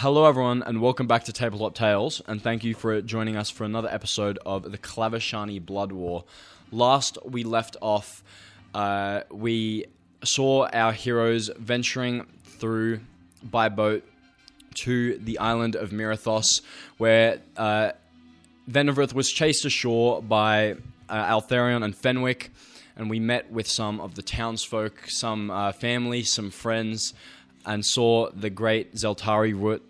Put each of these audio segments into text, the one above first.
Hello everyone and welcome back to Tabletop Tales, and thank you for joining us for another episode of the Klavashani Blood War. Last we left off, we saw our heroes venturing through by boat to the island of Mirathos, where Venraveth was chased ashore by Aeltherion and Fenwick, and we met with some of the townsfolk, some family, some friends, and saw the great Zeltari root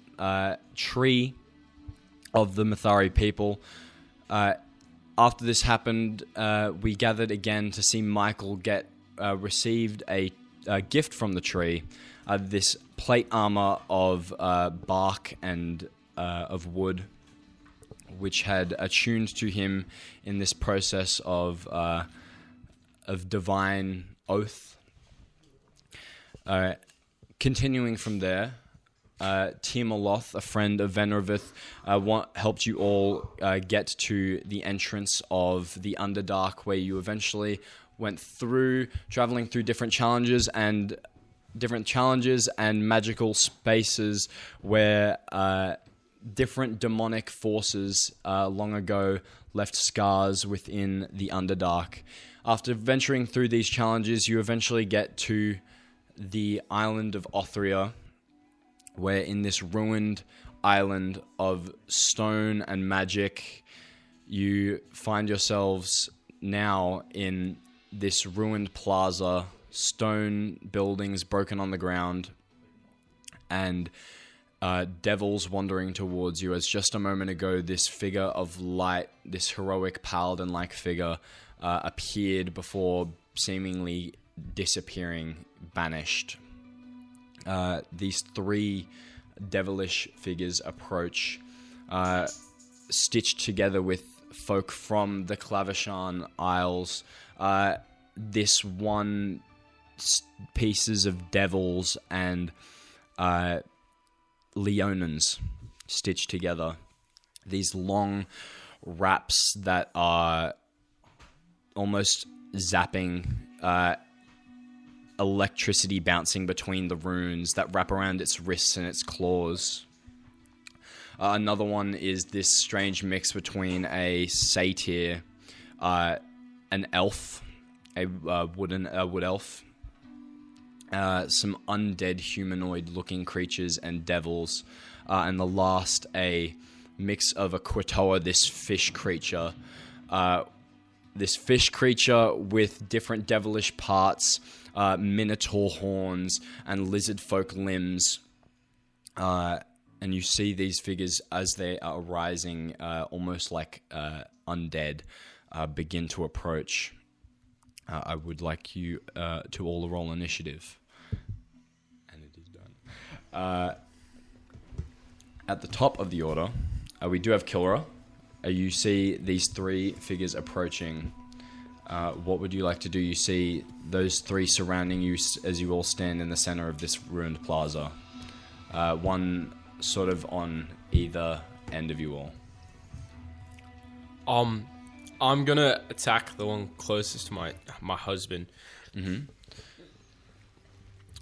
tree of the Mathari people. After this happened, we gathered again to see Michael received a gift from the tree, this plate armor of bark and of wood, which had attuned to him in this process of divine oath. Continuing from there, Timoloth, a friend of Venraveth, helped you all get to the entrance of the Underdark, where you eventually went through, traveling through different challenges and magical spaces where different demonic forces long ago left scars within the Underdark. After venturing through these challenges, you eventually get to the island of Othrya, where in this ruined island of stone and magic, you find yourselves now in this ruined plaza, stone buildings broken on the ground, and devils wandering towards you, as just a moment ago this figure of light, this heroic paladin-like figure, appeared before seemingly disappearing, banished. These three devilish figures approach, stitched together with folk from the Klavashani Isles. This one pieces of devils and Leonins stitched together. These long wraps that are almost zapping, electricity bouncing between the runes that wrap around its wrists and its claws. Another one is this strange mix between a satyr, an elf, a wood elf, some undead humanoid-looking creatures and devils, and the last a mix of a Quatoa, this fish creature. This fish creature with different devilish parts, minotaur horns, and lizard folk limbs. And you see these figures as they are rising, almost like undead, begin to approach. I would like you to all roll initiative. And it is done. At the top of the order, we do have Kilra. You see these three figures approaching. What would you like to do? You see those three surrounding you as you all stand in the center of this ruined plaza. One sort of on either end of you all. I'm gonna attack the one closest to my husband. Mm-hmm.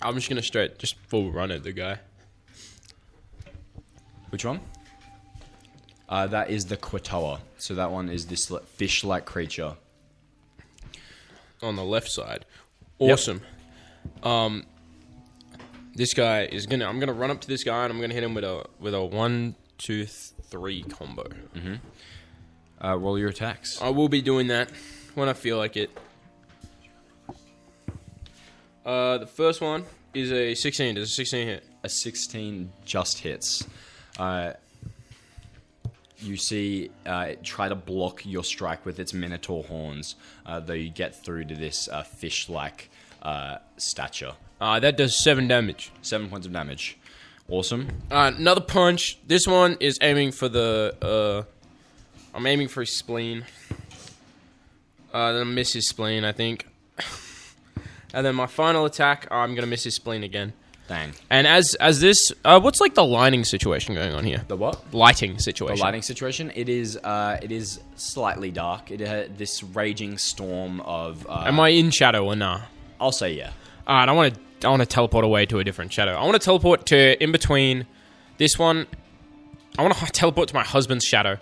I'm just gonna just full run at the guy. Which one? That is the Quatoa. So that one is this fish-like creature. On the left side. Awesome. Yep. This guy is I'm gonna run up to this guy and I'm gonna hit him with a 1, 2, 3 combo. Mm-hmm. Roll your attacks. I will be doing that when I feel like it. The first one is a 16. Does a 16 hit? A 16 just hits. You see it try to block your strike with its minotaur horns, though you get through to this fish-like stature. That does 7 damage. 7 points of damage. Awesome. Another punch. This one is aiming for I'm aiming for his spleen. Then I miss his spleen, I think. And then my final attack, I'm going to miss his spleen again. Dang. And as this, what's like the lighting situation going on here? The what? Lighting situation. The lighting situation. It is slightly dark. It had this raging storm of. Am I in shadow or nah? I'll say yeah. Alright, I want to teleport away to a different shadow. I want to teleport to in between This one, I want to teleport to my husband's shadow.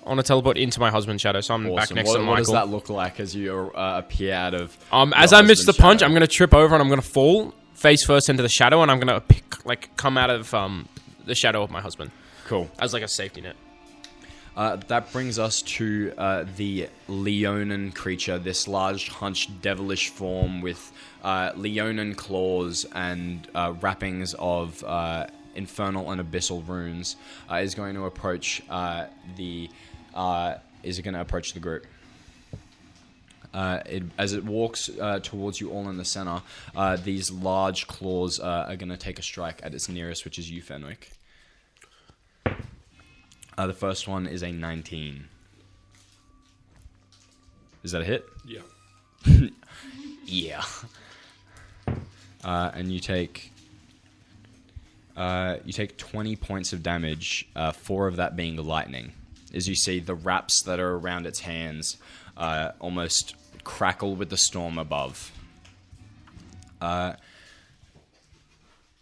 I want to teleport into my husband's shadow, so I'm back next to Michael. What does that look like as you appear out of? As I miss the punch, I'm going to trip over and I'm going to fall face first into the shadow, and I'm going to come out of the shadow of my husband. Cool. As like a safety net. That brings us to the Leonin creature, this large, hunched, devilish form with Leonin claws and wrappings of infernal and abyssal runes, is going to approach the group. As it walks towards you all in the center, these large claws are going to take a strike at its nearest, which is you, Fenwick. The first one is a 19. Is that a hit? Yeah. Yeah. And you take 20 points of damage, 4 of that being lightning. As you see the wraps that are around its hands almost crackle with the storm above. And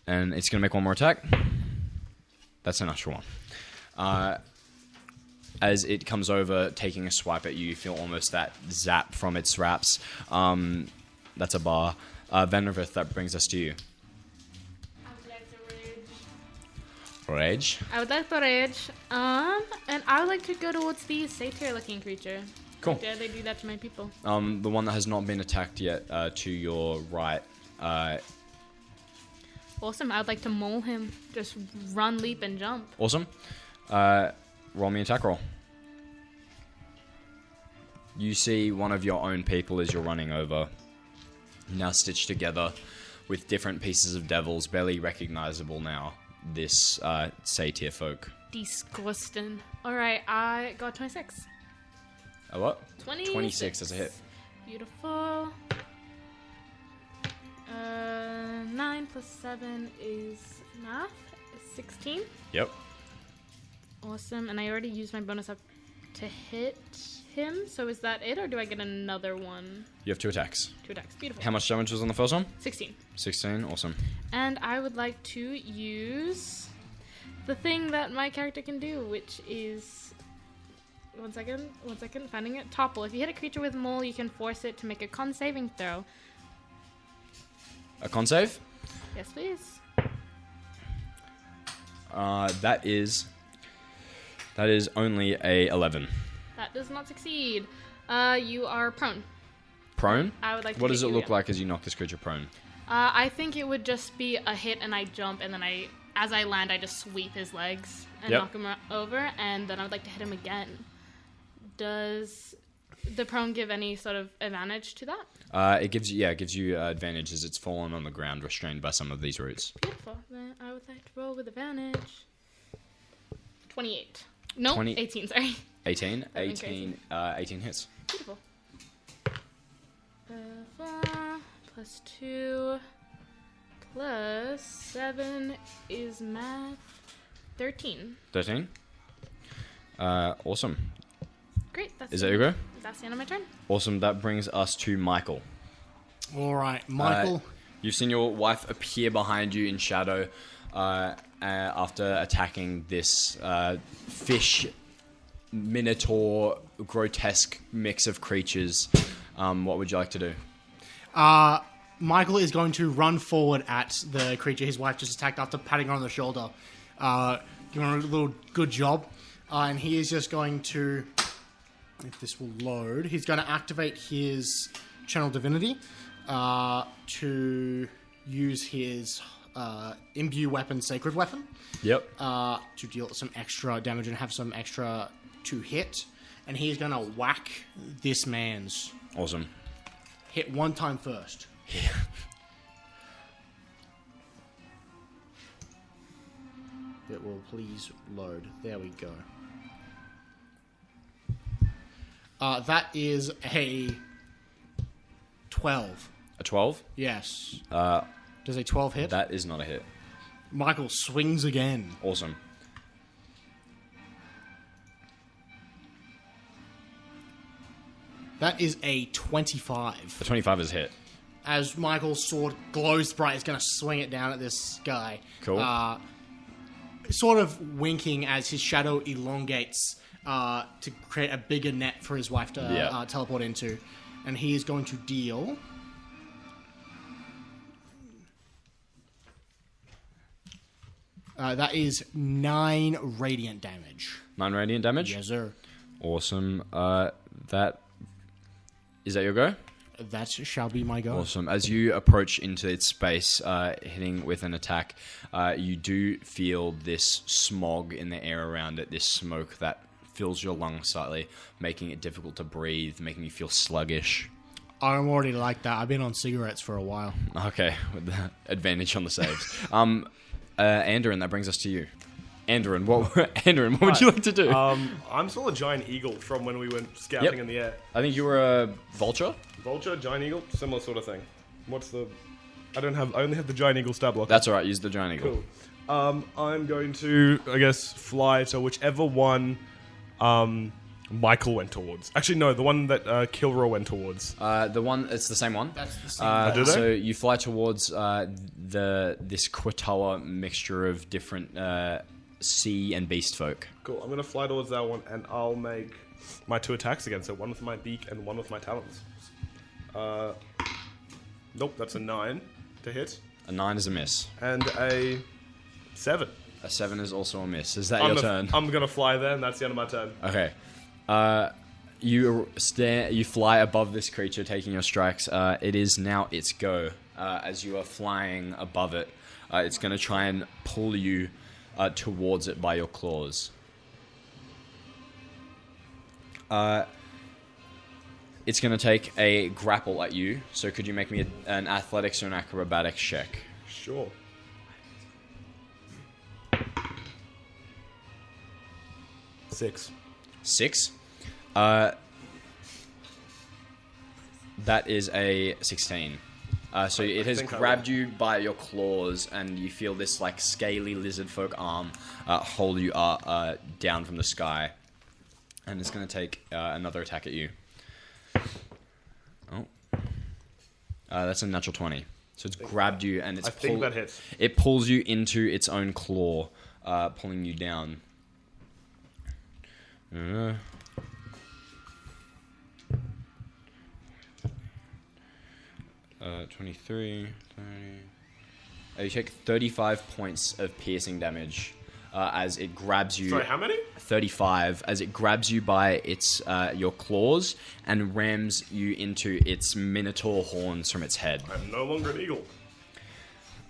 it's going to make one more attack. That's a natural one. As it comes over, taking a swipe at you, you feel almost that zap from its wraps. That's a bar. Venraveth, that brings us to you. I would like to rage. Rage? I would like to rage. And I would like to go towards the satyr-looking creature. Cool. Dare they do that to my people? The one that has not been attacked yet, to your right. Awesome. I would like to maul him. Just run, leap, and jump. Awesome. Roll me an attack roll. You see one of your own people as you're running over, now stitched together with different pieces of devils, barely recognizable now, this satyr folk. Disgusting. Alright, I got 26. A what? 26. As a hit. Beautiful. 9 plus 7 is math. 16. Yep. Awesome. And I already used my bonus up to hit him. So is that it, or do I get another one? You have 2 attacks. 2 attacks. Beautiful. How much damage was on the first one? 16. 16. Awesome. And I would like to use the thing that my character can do, which is... One second. Finding it. Topple. If you hit a creature with maul, you can force it to make a con saving throw. A con save? Yes, please. That is only a 11. That does not succeed. You are prone. Prone? I would like to What does hit it you look again. like as you knock this creature prone? I think it would just be a hit and I jump, and then as I land, I just sweep his legs and knock him over, and then I would like to hit him again. Does the prone give any sort of advantage to that? It gives you advantage as it's fallen on the ground, restrained by some of these roots. Beautiful. Then I would like to roll with advantage. 28. No, 18, sorry. 18? 18 hits. Beautiful. 4 plus 2 plus 7 is math. 13. 13? Awesome. Great. Is that your go? That's the end of my turn. Awesome. That brings us to Michael. All right, Michael. You've seen your wife appear behind you in shadow after attacking this fish, minotaur, grotesque mix of creatures. What would you like to do? Michael is going to run forward at the creature his wife just attacked after patting her on the shoulder. Giving her a little good job. And he is just going to... If this will load, he's going to activate his Channel Divinity to use his Imbue Weapon, Sacred Weapon. Yep. To deal some extra damage and have some extra to hit. And he's going to whack this man's. Awesome. Hit one time first. Yeah. It will please load. There we go. That is a 12. A 12? Yes. Does a 12 hit? That is not a hit. Michael swings again. Awesome. That is a 25. The 25 is a hit. As Michael's sword glows bright, he's going to swing it down at this guy. Cool. sort of winking as his shadow elongates to create a bigger net for his wife to teleport into. And he is going to deal... that is 9 radiant damage. 9 radiant damage? Yes, sir. Awesome. That... Is that your go? That shall be my go. Awesome. As you approach into its space, hitting with an attack, you do feel this smog in the air around it, this smoke that fills your lungs slightly, making it difficult to breathe, making you feel sluggish. I'm already like that. I've been on cigarettes for a while. Okay, with the advantage on the saves. Andarin, that brings us to you. Andarin, what would you like to do? I'm still a giant eagle from when we went scouting in the air. I think you were a vulture? Vulture, giant eagle, similar sort of thing. I only have the giant eagle stab block. That's alright, use the giant eagle. Cool. I'm going to, I guess, fly to whichever one Michael went towards. Actually, no, the one that Kilra went towards. It's the same one. That's the same one. So you fly towards this Quatoa mixture of different sea and beast folk. Cool, I'm going to fly towards that one, and I'll make my 2 attacks against it. One with my beak and one with my talons. Nope, that's a 9 to hit. A 9 is a miss. And a 7. A 7 is also a miss. Is that your turn? I'm going to fly there, and that's the end of my turn. Okay. You fly above this creature, taking your strikes. It is now its go. As you are flying above it, it's going to try and pull you towards it by your claws. It's going to take a grapple at you. So could you make me an athletics or an acrobatics check? Sure. Six. 6. That is a 16. So it has grabbed you by your claws, and you feel this like scaly lizard folk arm hold you down from the sky, and it's going to take another attack at you. Oh, that's a natural 20. So it's grabbed you, and I think that hits. It pulls you into its own claw, pulling you down. 23, 30. You take 35 points of piercing damage as it grabs you. Sorry, how many? 35 as it grabs you by its your claws and rams you into its minotaur horns from its head. I'm no longer an eagle.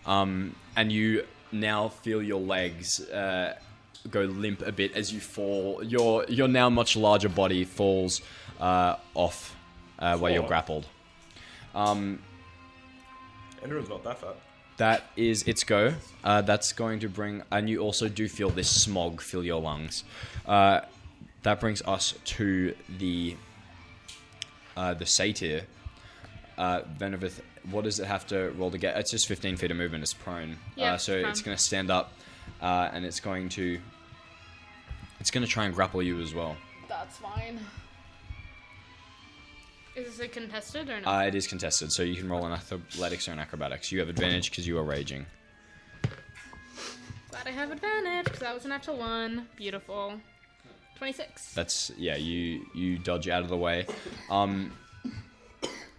And you now feel your legs go limp a bit as you fall. Your now much larger body falls off where you're grappled. Andarin's not that fat. That is its go. That's going to bring... And you also do feel this smog fill your lungs. That brings us to the Satyr. Venraveth, what does it have to roll to get? It's just 15 feet of movement. It's prone. Yeah, so it's going to stand up, and it's going to try and grapple you as well. That's fine. Is it contested or not? It is contested, so you can roll an athletics or an acrobatics. You have advantage because you are raging. Glad I have advantage because that was a natural 1. Beautiful. 26. That's you dodge out of the way.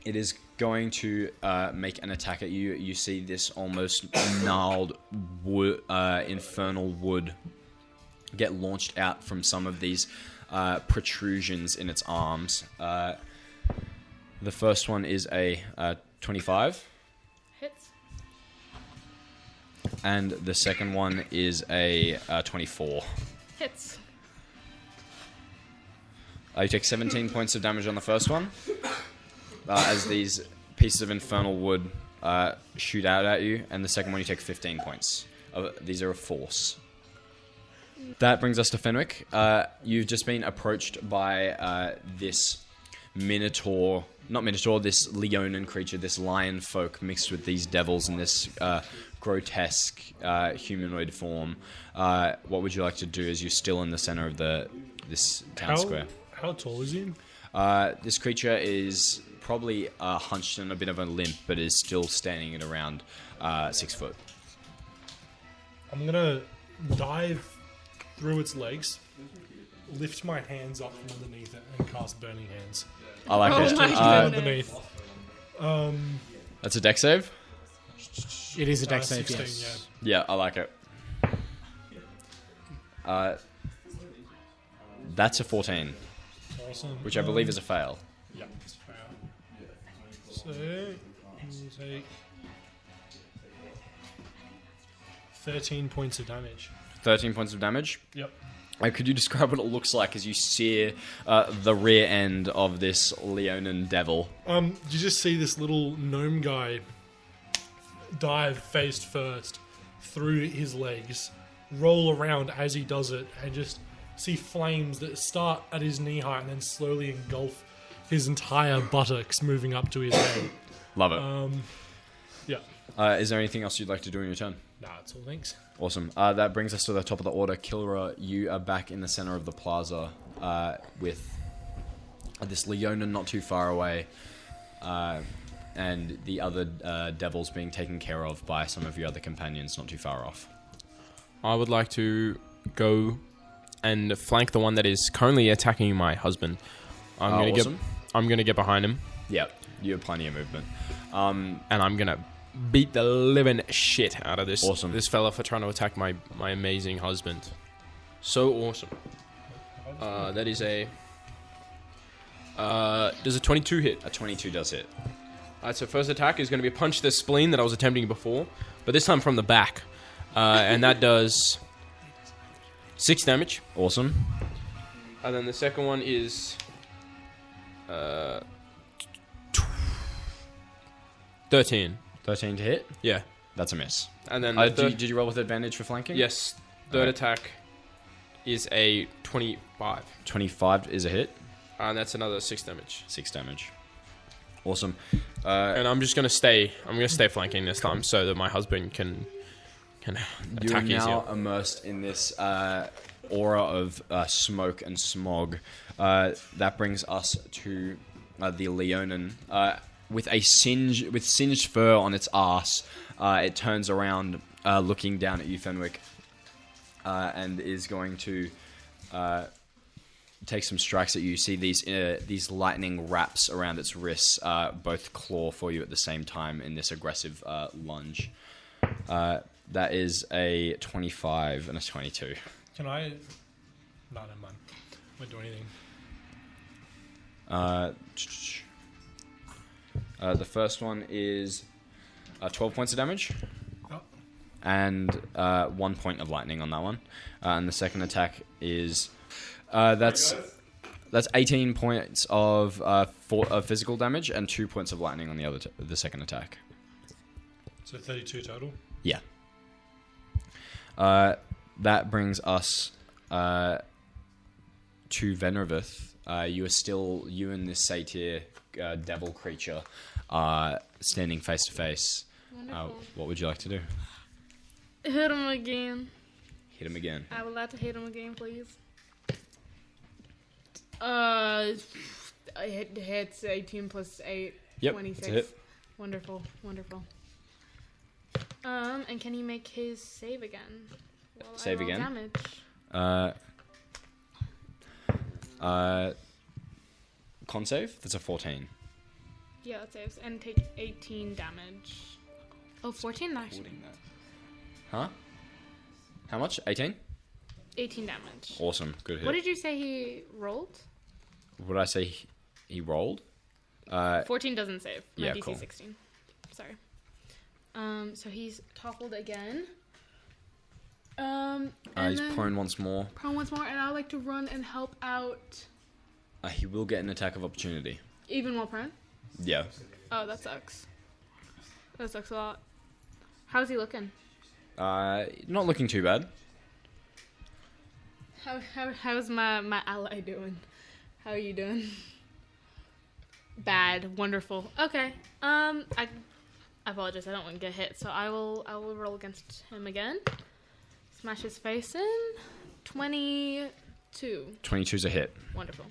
It is going to make an attack at you. You see this almost gnarled wood, infernal wood get launched out from some of these protrusions in its arms. The first one is a 25. Hits. And the second one is a 24. Hits. You take 17 points of damage on the first one. As these pieces of infernal wood shoot out at you. And the second one you take 15 points. These are a force. That brings us to Fenwick. You've just been approached by this this Leonin creature, this lion folk mixed with these devils in this grotesque humanoid form. What would you like to do as you're still in the center of this town square? How tall is he? This creature is probably hunched in a bit of a limp, but is still standing at around 6 foot. I'm gonna dive through its legs, lift my hands up from underneath it, and cast Burning Hands. I like Oh it. my From goodness. underneath. That's a deck save? It is a deck save, 16, yes. Yeah, I like it. That's a 14, yeah. Awesome. which I believe is a fail. Yeah, it's fair. So, you take 13 points of damage. 13 points of damage. Yep. Could you describe what it looks like as you sear the rear end of this Leonin devil? You just see this little gnome guy dive face first through his legs, roll around as he does it, and just see flames that start at his knee height and then slowly engulf his entire buttocks, moving up to his head. Love it. Yeah. Is there anything else you'd like to do in your turn? Nah, that's all, thanks. Awesome. That brings us to the top of the order. Kilra, you are back in the center of the plaza with this Leonin not too far away, and the other devils being taken care of by some of your other companions not too far off. I would like to go and flank the one that is currently attacking my husband. I'm gonna get behind him, Yeah, you have plenty of movement. and I'm gonna beat the living shit out of this this fella for trying to attack my amazing husband. So awesome. That is a does a 22 hit? A 22 does hit. Alright, so first attack is going to be a punch to the spleen that I was attempting before, but this time from the back, and that does 6 damage. Awesome. And then the second one is 13. 13 to hit. Yeah. That's a miss. And then Did you roll with advantage for flanking? yes, third attack is a 25. 25 is a hit. And that's another 6 damage. 6 damage. Awesome. And I'm just going to stay flanking this time so that my husband can You're attack now easier. immersed in this aura of smoke and smog. That brings us to the Leonin. With singed fur on its ass, it turns around, looking down at you, Fenwick, and is going to take some strikes at you. You see these lightning wraps around its wrists, both claw for you at the same time in this aggressive lunge. That is a 25 and a 22. Can I? No, never mind. I won't do anything. The first one is 12 points of damage. Oh. And 1 point of lightning on that one. And the second attack is that's 18 points of physical damage and 2 points of lightning on the second attack. So 32 total. Yeah. That brings us to Venraveth. You and this Satyr devil creature standing face to face. Wonderful. What would you like to do? Hit him again. Hit him again. I would like to hit him again, please. I hits 18 plus 8. Yep, 26. it's a hit. Wonderful, wonderful. And can he make his save again? While Save I roll again? Damage. Con save? That's a 14. Yeah, that saves. And take 18 damage. Oh, 14? Nice. Huh? How much? 18? 18 damage. Awesome. Good hit. What did you say he rolled? What did I say he rolled? 14 doesn't save. My yeah, DC cool. 16. Sorry. So he's toppled again. And He's then prone once more. prone once more, and I would like to run and help out He will get an attack of opportunity. even while prone. Yeah. Oh, that sucks. That sucks a lot. How's he looking? Not looking too bad. How's my ally doing? How are you doing? Bad. Wonderful. Okay. I apologize. I don't want to get hit, so I will roll against him again. Smash his face in. 22. 22's a hit. Wonderful.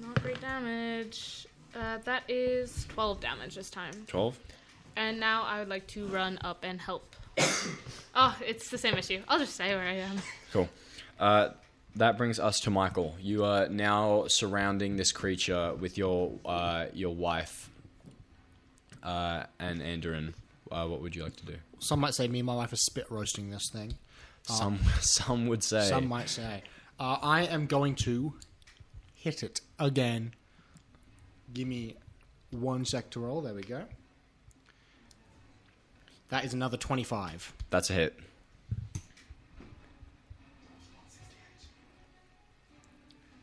Not great damage. That is 12 damage this time. 12? And now I would like to run up and help Oh, it's the same issue. I'll just stay where I am. Cool. That brings us to Michael. You are now surrounding this creature with your wife and Andarin. What would you like to do? Some might say me and my wife are spit roasting this thing. Some would say. Some might say. I am going to hit it again. Give me 1 sec to roll. There we go. That is another 25. That's a hit.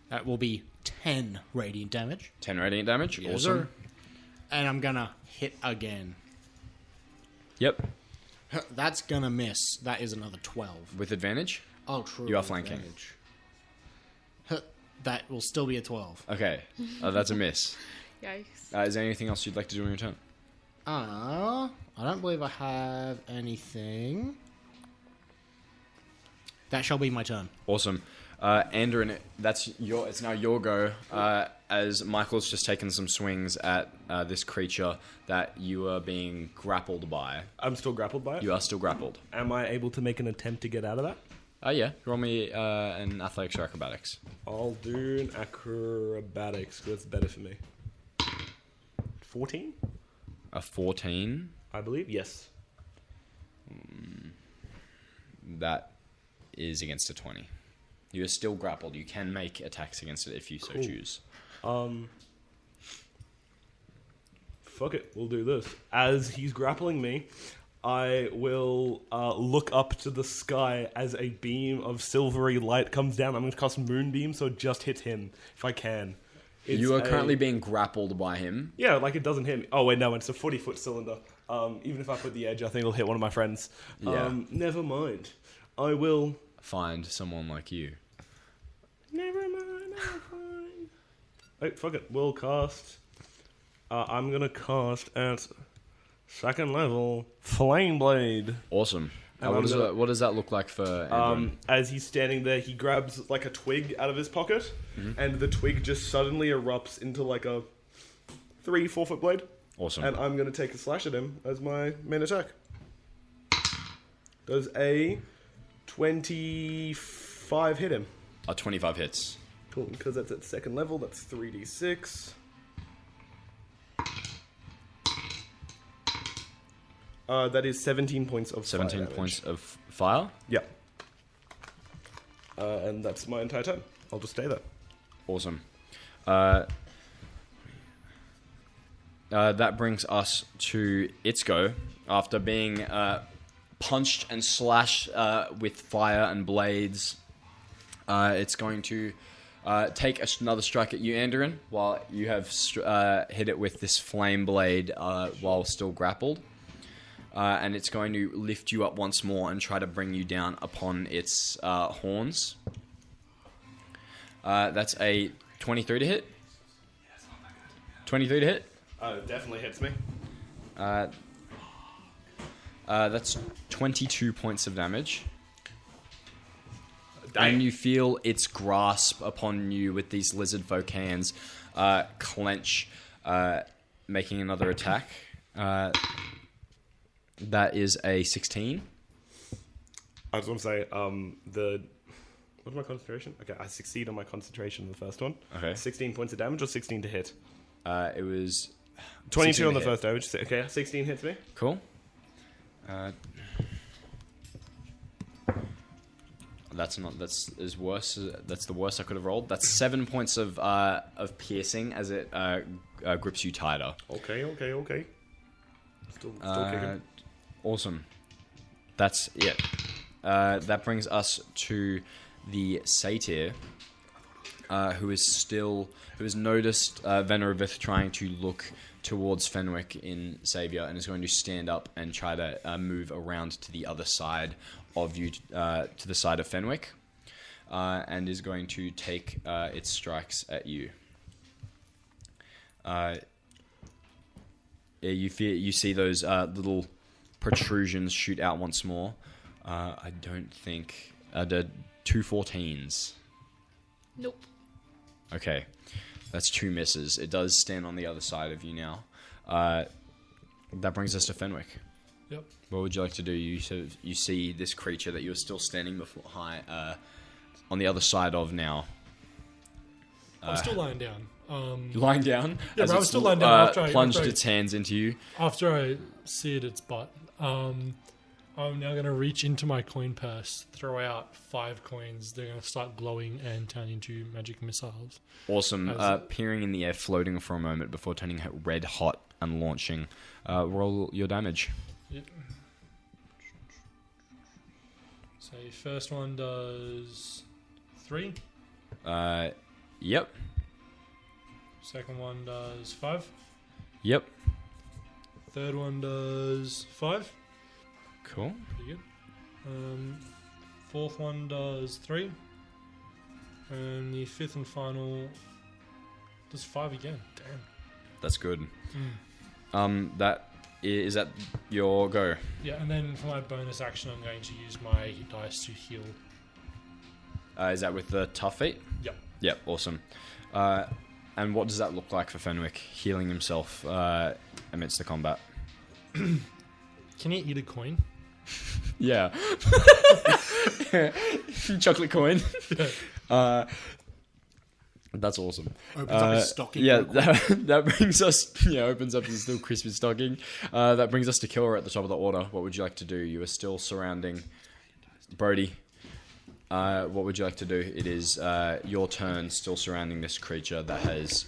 That will be 10 radiant damage. 10 radiant damage. Yes, Awesome. sir. And I'm gonna hit again. Yep. That's gonna miss. That is another 12. With advantage. Oh, true. You are flanking. Advantage. That will still be a 12. Okay. That's a miss. Yikes. Is there anything else you'd like to do on your turn? I don't believe I have anything. That shall be my turn. Awesome. Andarin, it's now your go. As Michael's just taken some swings at this creature that you are being grappled by. I'm still grappled by it. You are still grappled. Am I able to make an attempt to get out of that? Yeah. Roll me an athletics or acrobatics. I'll do an acrobatics because that's better for me. 14? A 14. I believe. Yes. That is against a 20. You are still grappled. You can make attacks against it if you so choose. Fuck it. We'll do this. As he's grappling me, I will look up to the sky as a beam of silvery light comes down. I'm going to cast Moonbeam, so it just hits him, if I can. You are currently being grappled by him. Yeah, like it doesn't hit me. Oh, wait, no, it's a 40-foot cylinder. Even if I put the edge, I think it'll hit one of my friends. Yeah. Never mind. I will... Find someone like you. Never mind, I'm fine. Wait, fuck it. We'll cast... I'm going to cast at... second level, Flame Blade. Awesome. And What does that look like for Andarin? As he's standing there, he grabs like a twig out of his pocket, and the twig just suddenly erupts into like a 3-4 foot blade. Awesome. And I'm going to take a slash at him as my main attack. Does a 25 hit him? 25 hits. Cool, because that's at second level, that's 3d6. That is 17 points of 17 fire damage. points of fire. Yeah. And that's my entire turn. I'll just stay there. Awesome. That brings us to its go. After being punched and slashed with fire and blades, it's going to take another strike at you, Andarin, while you have hit it with this flame blade while still grappled. And it's going to lift you up once more and try to bring you down upon its horns. That's a 23 to hit. 23 to hit. It definitely hits me. That's 22 points of damage. Damn. And you feel its grasp upon you with these lizard folk hands clench, making another attack. That is a 16. I just want to say, what's my concentration? Okay, I succeed on my concentration in the first one. Okay. 16 points of damage or 16 to hit? It was 22 on the to hit. first damage. Okay, 16 hits me. Cool. That's as worse. That's the worst I could have rolled. That's 7 points of piercing as it grips you tighter. Okay. Still kicking. Awesome. That's it. That brings us to the Satyr, who has noticed Venraveth trying to look towards Fenwick in Saviour and is going to stand up and try to move around to the other side of you, to the side of Fenwick, and is going to take its strikes at you. You see those little protrusions shoot out once more. I don't think the 2 14s. Nope. Okay, that's 2 misses. It does stand on the other side of you now. That brings us to Fenwick. Yep. What would you like to do? You see this creature that you were still standing before on the other side of now. I'm still lying down. Lying down? Yeah, as but I was it's, still lying down after I plunged its hands into you. After I seared its butt. I'm now going to reach into my coin purse, throw out 5 coins. They're going to start glowing and turn into magic missiles. Awesome. Peering in the air, floating for a moment before turning red hot and launching. Roll your damage. Yep. So first one does 3. Yep. Second one does 5. Yep. Third one does 5. Cool. Pretty good. Fourth one does 3. And the fifth and final does 5 again. Damn. That's good. That is that your go? Yeah, and then for my bonus action, I'm going to use my dice to heal. Is that with the tough feat? Yep. Yep, awesome. And what does that look like for Fenwick, healing himself amidst the combat? Can he eat a coin? Yeah. Chocolate coin. That's awesome. Opens up his stocking. Yeah, that brings us... Yeah, opens up his still crispy stocking. That brings us to Kilra at the top of the order. What would you like to do? You are still surrounding Brody. What would you like to do? It is your turn, still surrounding this creature that has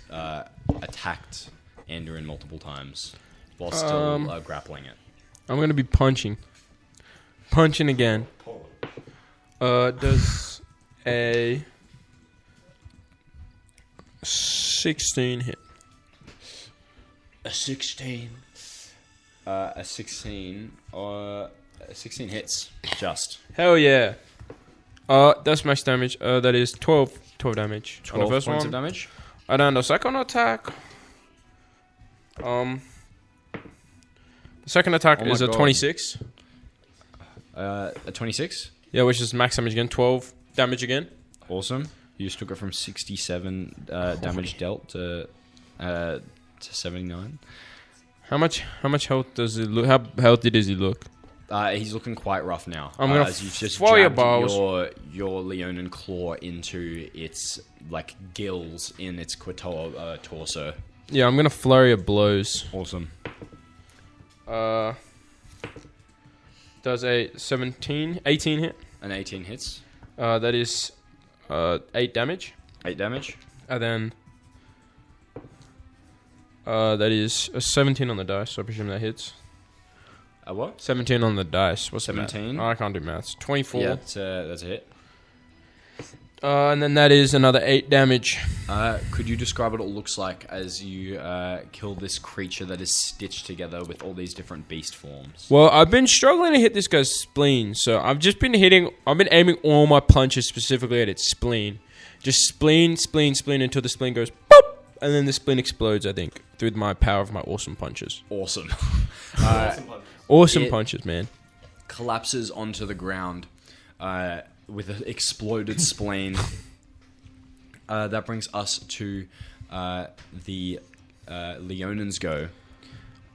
attacked Andarin multiple times while still grappling it. I'm going to be punching. Punching again. Does a 16 hit? A 16. A 16 hits. Just. Hell yeah. That's max damage. That is 12 damage. 12 on the first points one. of damage. And then the second attack. The second attack is a God. 26. A 26. Yeah, which is max damage again. 12 damage again. Awesome. You just took it from 67 damage dealt to 79. How much health does he look? How healthy does he look? He's looking quite rough now. I'm gonna as you've just fire jabbed balls. your Leonin claw into its like gills in its torso. Yeah, I'm gonna flurry of blows. Awesome. Does a 18 hit? An 18 hits. That is 8 damage. 8 damage. And then that is a 17 on the dice, so I presume that hits. A what? 17 on the dice. What's 17? I can't do maths. 24. Yeah, that's a hit. And then that is another 8 damage. Could you describe what it looks like as you kill this creature that is stitched together with all these different beast forms? Well, I've been struggling to hit this guy's spleen, so I've been aiming all my punches specifically at its spleen. Just spleen until the spleen goes boop, and then the spleen explodes, I think, through my power of my awesome punches. Awesome. Awesome punches, man. Collapses onto the ground with an exploded spleen. That brings us to the Leonin's go,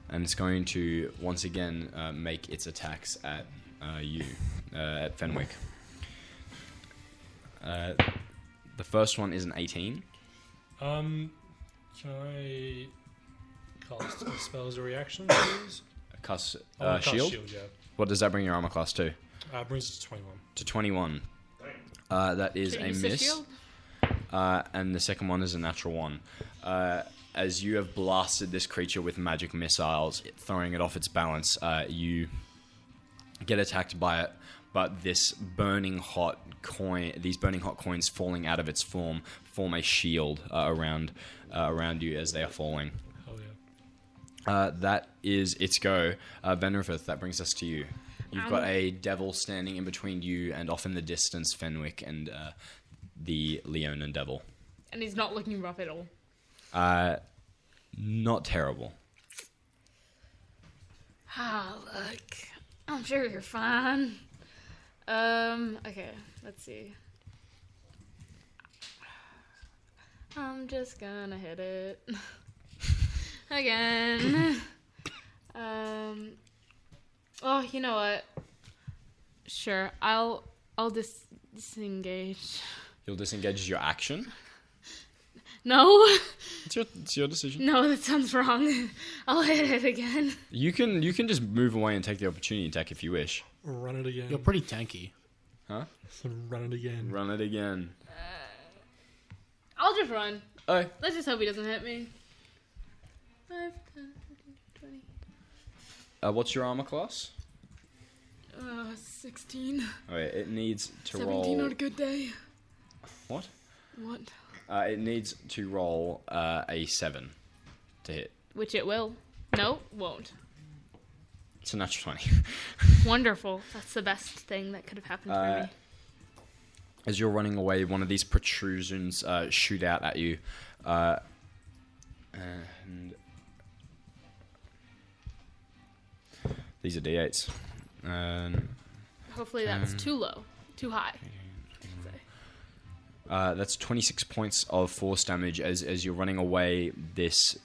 and it's going to once again make its attacks at you, at Fenwick. The first one is an 18. Can I cast a spell as a reaction, please? Cast Cast shield? yeah. What does that bring your armor class to? Brings it to 21. To 21. That is Can a you use the miss. shield? And the second one is a natural one. As you have blasted this creature with magic missiles, throwing it off its balance, you get attacked by it. But these burning hot coins falling out of its form a shield around you as they are falling. Oh yeah. That is its go. Venraveth, that brings us to you. You've got a devil standing in between you and off in the distance Fenwick and the Leonin devil. And he's not looking rough at all. Not terrible. Ah, look. I'm sure you're fine. Okay, let's see. I'm just gonna hit it. Again. Oh, you know what? Sure, I'll disengage. You'll disengage as your action. No. It's your decision. No, that sounds wrong. I'll hit it again. You can just move away and take the opportunity attack if you wish. Run it again. You're pretty tanky. Huh? So run it again. Run it again. I'll just run. Oh. Let's just hope he doesn't hit me. 5, 10, 15, 20. What's your armor class? 16. Okay, it needs to 17 roll. on a good day. What? What? It needs to roll a 7 to hit. Which it will. No, won't. It's a natural 20. Wonderful. That's the best thing that could have happened for me. As you're running away, one of these protrusions shoot out at you. And these are D8s. Hopefully that's too low. Too high. That's 26 points of force damage. As you're running away, this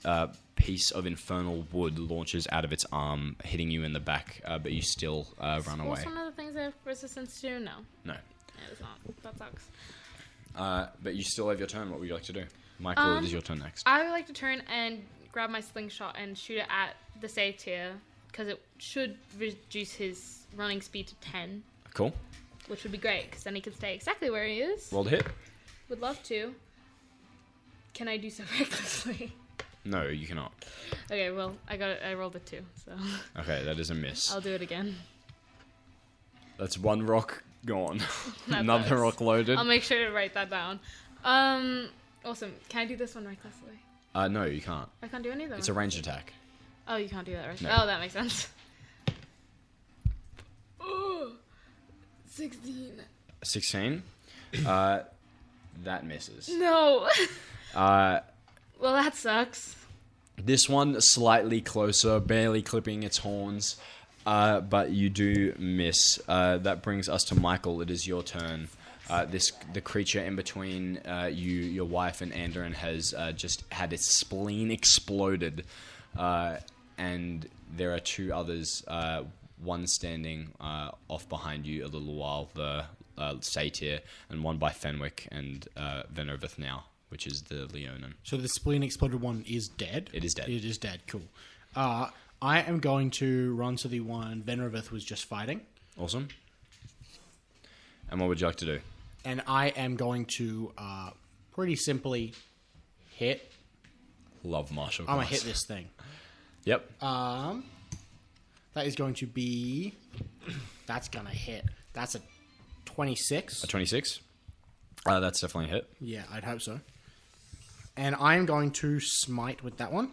piece of infernal wood launches out of its arm, hitting you in the back, but you still run away. What's one of the things I have resistance to? No. No. It's not. That sucks. But you still have your turn. What would you like to do? Michael, it is your turn next. I would like to turn and grab my slingshot and shoot it at the Satyr, because it should reduce his running speed to 10. Cool. Which would be great, because then he can stay exactly where he is. Roll to hit. Would love to. Can I do so recklessly? No, you cannot. Okay, well, I rolled a 2, so... Okay, that is a miss. I'll do it again. That's one rock gone. That Another sucks. rock loaded. I'll make sure to write that down. Awesome. Can I do this one recklessly? No, you can't. I can't do any of them. It's a ranged attack. Oh, you can't do that, right? No. Oh, that makes sense. Oh, 16. 16. That misses. No. Well, that sucks. This one slightly closer, barely clipping its horns, but you do miss. That brings us to Michael. It is your turn. The creature in between you, your wife, and Andarin has just had its spleen exploded, and there are two others. One standing off behind you a little while, the Satyr, and one by Fenwick and Venraveth now, which is the Leonin. So the spleen exploded one is dead? It is dead. It is dead, cool. I am going to run to the one Venraveth was just fighting. Awesome. And what would you like to do? And I am going to pretty simply hit. Love martial I'm class. going to hit this thing. Yep. That is going to be... That's going to hit. That's a 26. A 26? That's definitely a hit. Yeah, I'd hope so. And I am going to smite with that one.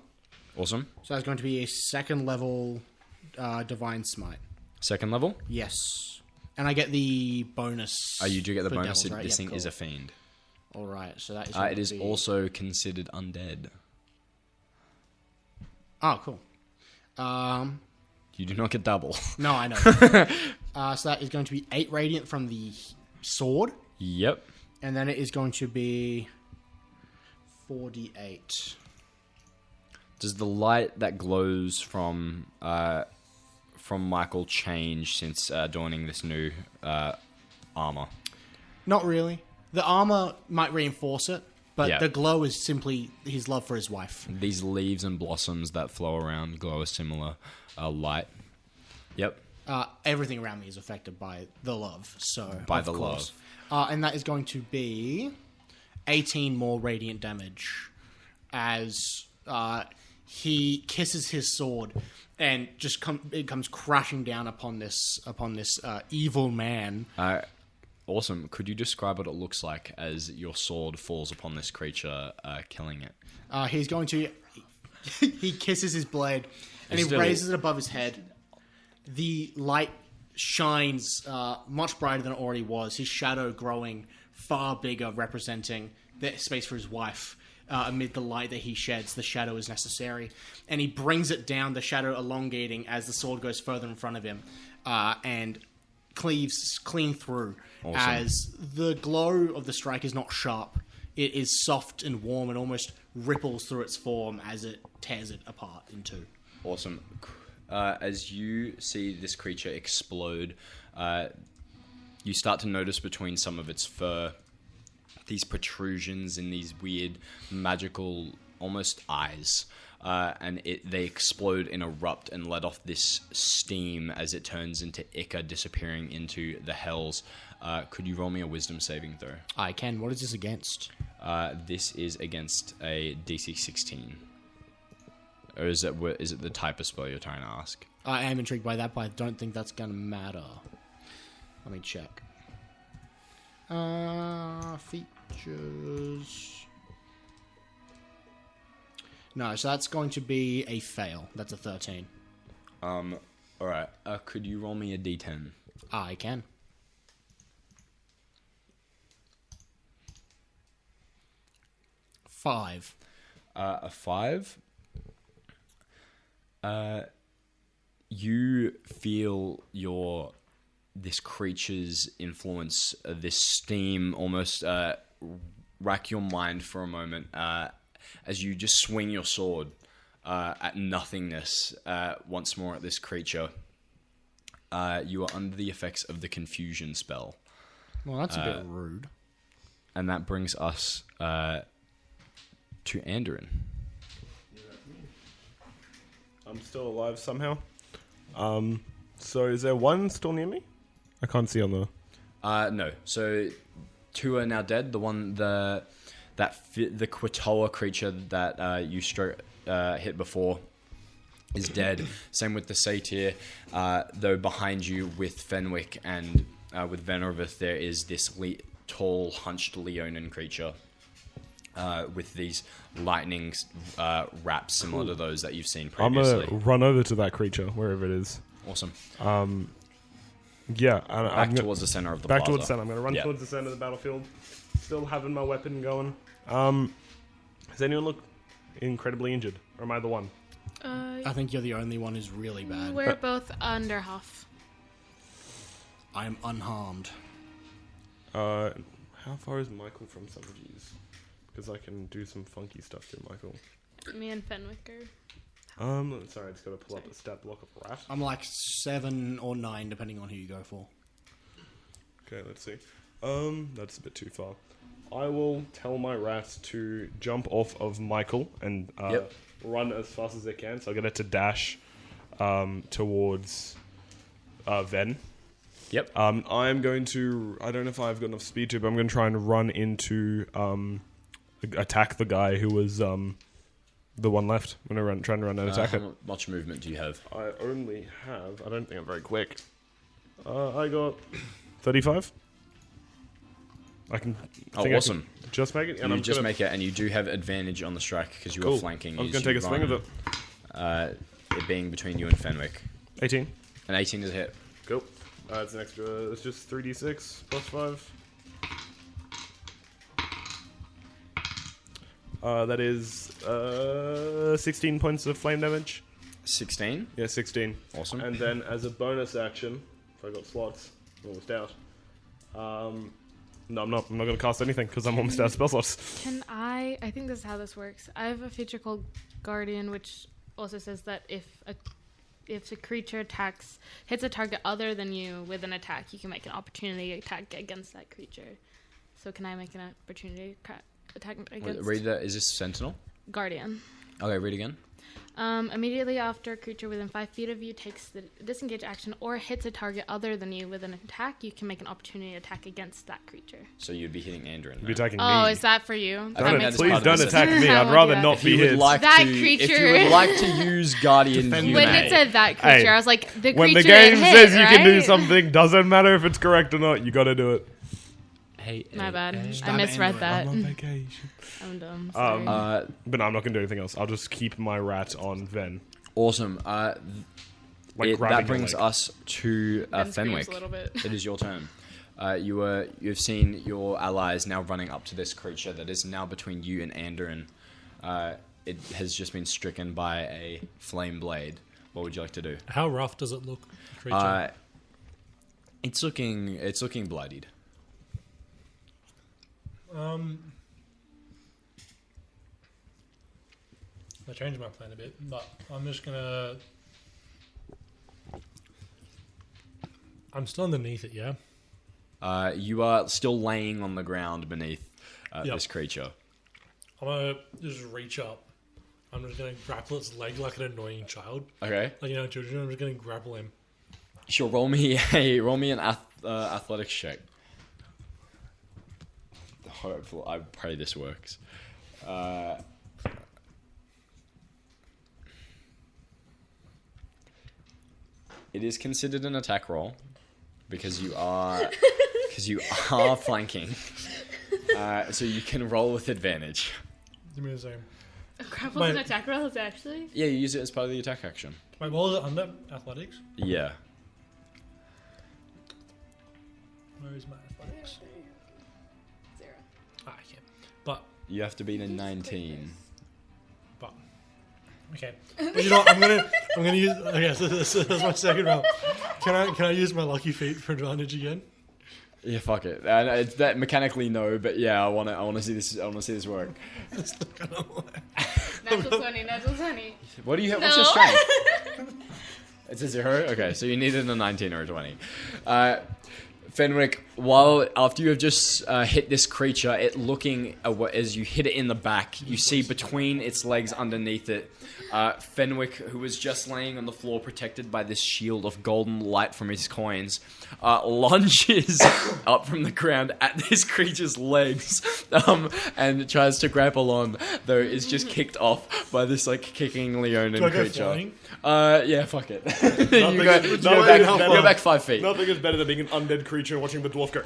Awesome. So that's going to be a second level divine smite. Second level? Yes. And I get the bonus. You do get the for bonus. devils, right? This Yep, thing cool. is a fiend. All right, so that is. It is also considered undead. Oh, cool. You do not get double. No, I know. So that is going to be 8 radiant from the sword, Yep. and then it is going to be 4d8. Does the light that glows from Michael change since donning this new armor? Not really. The armor might reinforce it, but Yeah. the glow is simply his love for his wife. These leaves and blossoms that flow around glow a similar light. Yep. Everything around me is affected by the love. So By of the course. And that is going to be 18 more radiant damage as he kisses his sword and just it comes crashing down upon this evil man. Awesome. Could you describe what it looks like as your sword falls upon this creature, killing it? He's going to he kisses his blade and he raises it above his head. The light shines much brighter than it already was. His shadow growing far bigger, representing the space for his wife. Amid the light that he sheds, the shadow is necessary. And he brings it down, the shadow elongating as the sword goes further in front of him, and cleaves clean through. Awesome. As the glow of the strike is not sharp, it is soft and warm and almost ripples through its form as it tears it apart in two. Awesome. As you see this creature explode, you start to notice between some of its fur these protrusions in these weird magical almost eyes, and they explode and erupt and let off this steam as it turns into ichor disappearing into the hells. Could you roll me a wisdom saving throw? I can. What is this against? This is against a DC 16. Or is it the type of spell you're trying to ask? I am intrigued by that, but I don't think that's going to matter. Let me check. Features. No, so that's going to be a fail. That's a 13. Alright. Could you roll me a D10? I can. Five. A 5. You feel this creature's influence, this steam almost rack your mind for a moment as you just swing your sword at nothingness once more at this creature. You are under the effects of the confusion spell. Well, that's a bit rude. And that brings us to Andarin. I'm still alive somehow. So is there one still near me? I can't see on the... No. So 2 are now dead. The one, the Quatoa creature that you hit before is dead. Same with the Satyr. Though behind you with Fenwick and with Venraveth, there is this tall, hunched Leonin creature with these lightning wraps similar to those that you've seen previously. I'm going to run over to that creature, wherever it is. Awesome. Yeah. Back towards the center of the plaza. Back towards the center. I'm going to run towards the center of the battlefield. Still having my weapon going. Does anyone look incredibly injured? Or am I the one? I think you're the only one who's really bad. We're both under half. I am unharmed. How far is Michael from Summergees? Because I can do some funky stuff to Michael. Me and Fenwick are... Sorry, I just got to pull up a stat block of Rat. I'm like 7 or 9, depending on who you go for. Okay, let's see. That's a bit too far. I will tell my Rat to jump off of Michael and run as fast as they can. So I'll get it to dash towards Ven. Yep. I'm going to... I don't know if I've got enough speed to, but I'm going to try and run into... attack the guy who was... the one left. I'm going to try and run and attack it. How much movement do you have? I only have... I don't think I'm very quick. I got 35. I can... awesome. I can just make it. And you just make it, and you do have advantage on the strike because you are flanking. I was going to take a swing of it. It being between you and Fenwick. 18. An 18 is a hit. Cool. It's an extra... It's just 3d6 plus 5. That is 16 points of flame damage. 16? Yeah, 16. Awesome. And then as a bonus action, if I got slots, I'm almost out. No, I'm not going to cast anything because I'm almost out of spell slots. Can I think this is how this works. I have a feature called Guardian, which also says that if a creature hits a target other than you with an attack, you can make an opportunity attack against that creature. So can I make an opportunity attack against... Read that. Is this Sentinel? Guardian. Okay, read again. Immediately after a creature within 5 feet of you takes the disengage action or hits a target other than you with an attack, you can make an opportunity attack against that creature. So you'd be hitting Andarin. You'd be attacking me. Oh, is that for you? Please don't attack me. I'd rather not be hit. If you would like to use Guardian, when it said that creature, I was like, the creature when the game hit, says you right? can do something, doesn't matter if it's correct or not, you got to do it. My bad. I misread that. I'm on vacation. I'm dumb. Sorry. But no, I'm not going to do anything else. I'll just keep my Rat on Ven. Awesome. That brings us to Fenwick. A little bit. It is your turn. You've seen your allies now running up to this creature that is now between you and Andarin. It has just been stricken by a flame blade. What would you like to do? How rough does it look, creature? It's looking bloodied. I changed my plan a bit, but I'm just gonna I'm still underneath it, yeah? You are still laying on the ground beneath this creature. I'm going to just reach up. I'm just going to grapple its leg like an annoying child. Okay. Like, children, I'm just going to grapple him. Sure, roll me an athletics check. Hopefully, I pray this works. It is considered an attack roll because you are flanking. So you can roll with advantage. Give me the same. Grapple's an attack roll, is actually? Yeah, you use it as part of the attack action. Wait, what was it under athletics? Yeah. Where is my athletics? 0. Okay. But You have to beat a 19. okay. But you know what, I'm gonna use. Okay, so that's my second round. Can I use my lucky feat for advantage again? Yeah, fuck it. It's that mechanically no, but yeah, I want to see this. I want to see this work. It's not gonna work. Natural 20. What do you have? No. What's your strength? It's a 0. Okay, so you needed a 19 or a 20. Fenwick, after you have just hit this creature, as you hit it in the back, you see between its legs underneath it, Fenwick, who was just laying on the floor protected by this shield of golden light from his coins, lunges up from the ground at this creature's legs and tries to grapple on, though is just kicked off by this kicking Leonin Do I go creature. flying? Yeah, fuck it. you go back 5 feet. Nothing is better than being an undead creature and watching the dwarf go.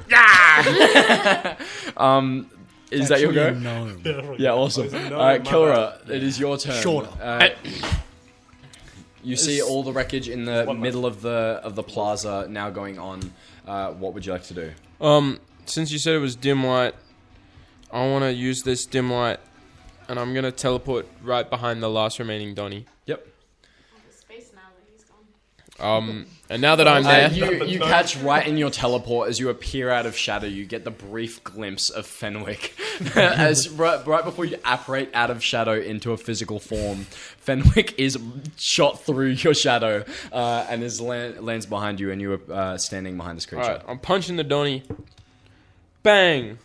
Is that your go? No. Yeah, awesome. Kilra, it is your turn. Shorter. You see all the wreckage in the middle of the plaza now going on. What would you like to do? Since you said it was dim light, I want to use this dim light, and I'm gonna teleport right behind the last remaining Donnie. Yep. Space now that he's gone. And now that I'm there, You catch right in your teleport as you appear out of shadow. You get the brief glimpse of Fenwick as right before you apparate out of shadow into a physical form. Fenwick is shot through your shadow and lands behind you, and you are standing behind this creature. alright, I'm punching the Donnie. Bang!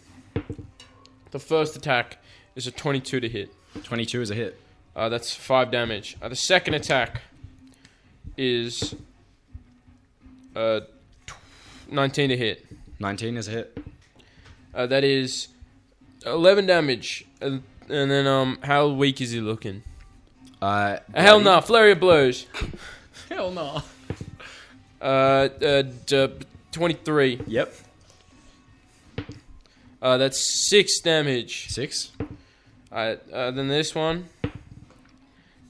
The first attack is a 22 to hit. 22 is a hit. That's 5 damage. The second attack is 19 to hit. 19 is a hit. That is 11 damage. And then, how weak is he looking? Hell no, flurry of blows. Hell no. 23. Yep. That's 6 damage. 6. Then this one.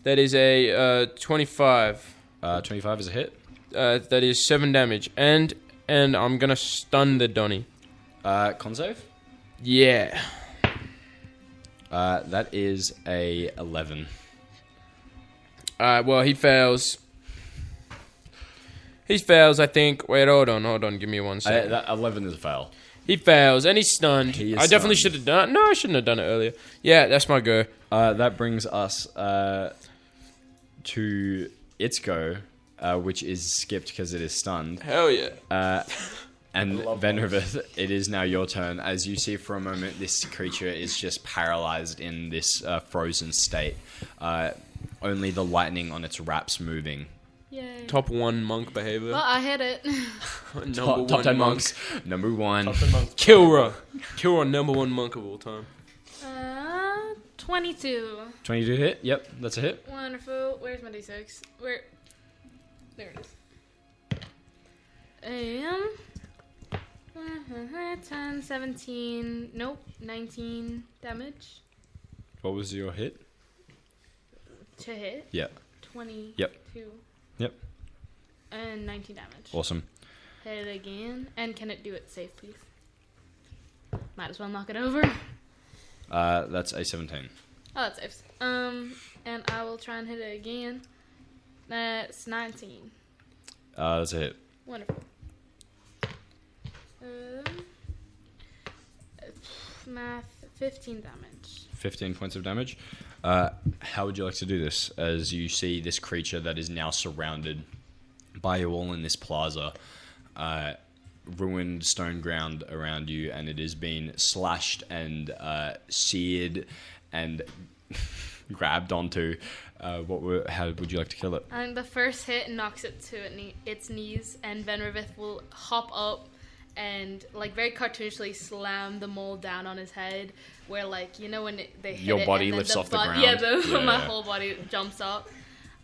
That is a 25. 25 is a hit. That is 7 damage. And I'm gonna stun the Donnie. Con save? Yeah. That is a 11. Well, he fails. He fails, I think. Wait, hold on. Give me 1 second. That 11 is a fail. He fails, and he's stunned. He is I definitely stunned. should have done it. No, I shouldn't have done it earlier. Yeah, that's my go. That brings us to its go, which is skipped because it is stunned. Hell yeah. And Venraveth, it is now your turn. As you see for a moment, this creature is just paralyzed in this frozen state. Only the lightning on its wraps moving. Yay. Top 1 monk behavior. Well, I hit it. Top 10 monks. Number 1. Kilra, number 1 monk of all time. 22. 22 hit? Yep, that's a hit. Wonderful. Where's my d6? Where? There it is. 10, 17, nope, 19 damage What was your hit? to hit. Yep. 22. Yep. And 19 damage. Awesome. Hit it again. And can it do it safe, please? Might as well knock it over. That's a 17. Oh, that saves. And I will try and hit it again. That's 19. That's a hit. Wonderful. Math, 15 damage. 15 points of damage. How would you like to do this? As you see this creature that is now surrounded by you all in this plaza, ruined stone ground around you, and it has been slashed and seared and grabbed onto. How would you like to kill it? And the first hit knocks it to its knees, and Venraveth will hop up and, like, very cartoonishly slam the mole down on his head, where, like, you know when they hit Your it body and then lifts off the ground. Yeah, my whole body jumps up.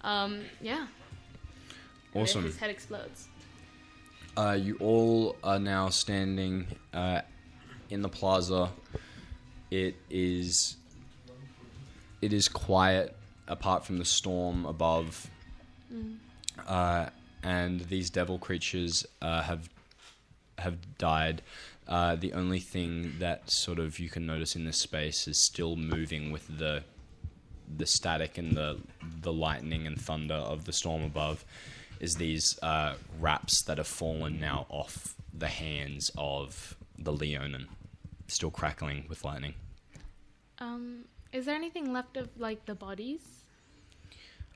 Yeah. Awesome. His head explodes. You all are now standing in the plaza. It is quiet apart from the storm above, and these devil creatures have died. The only thing that sort of you can notice in this space is still moving with the static and the lightning and thunder of the storm above is these wraps that have fallen now off the hands of the Leonin, still crackling with lightning. Is there anything left of, like, the bodies?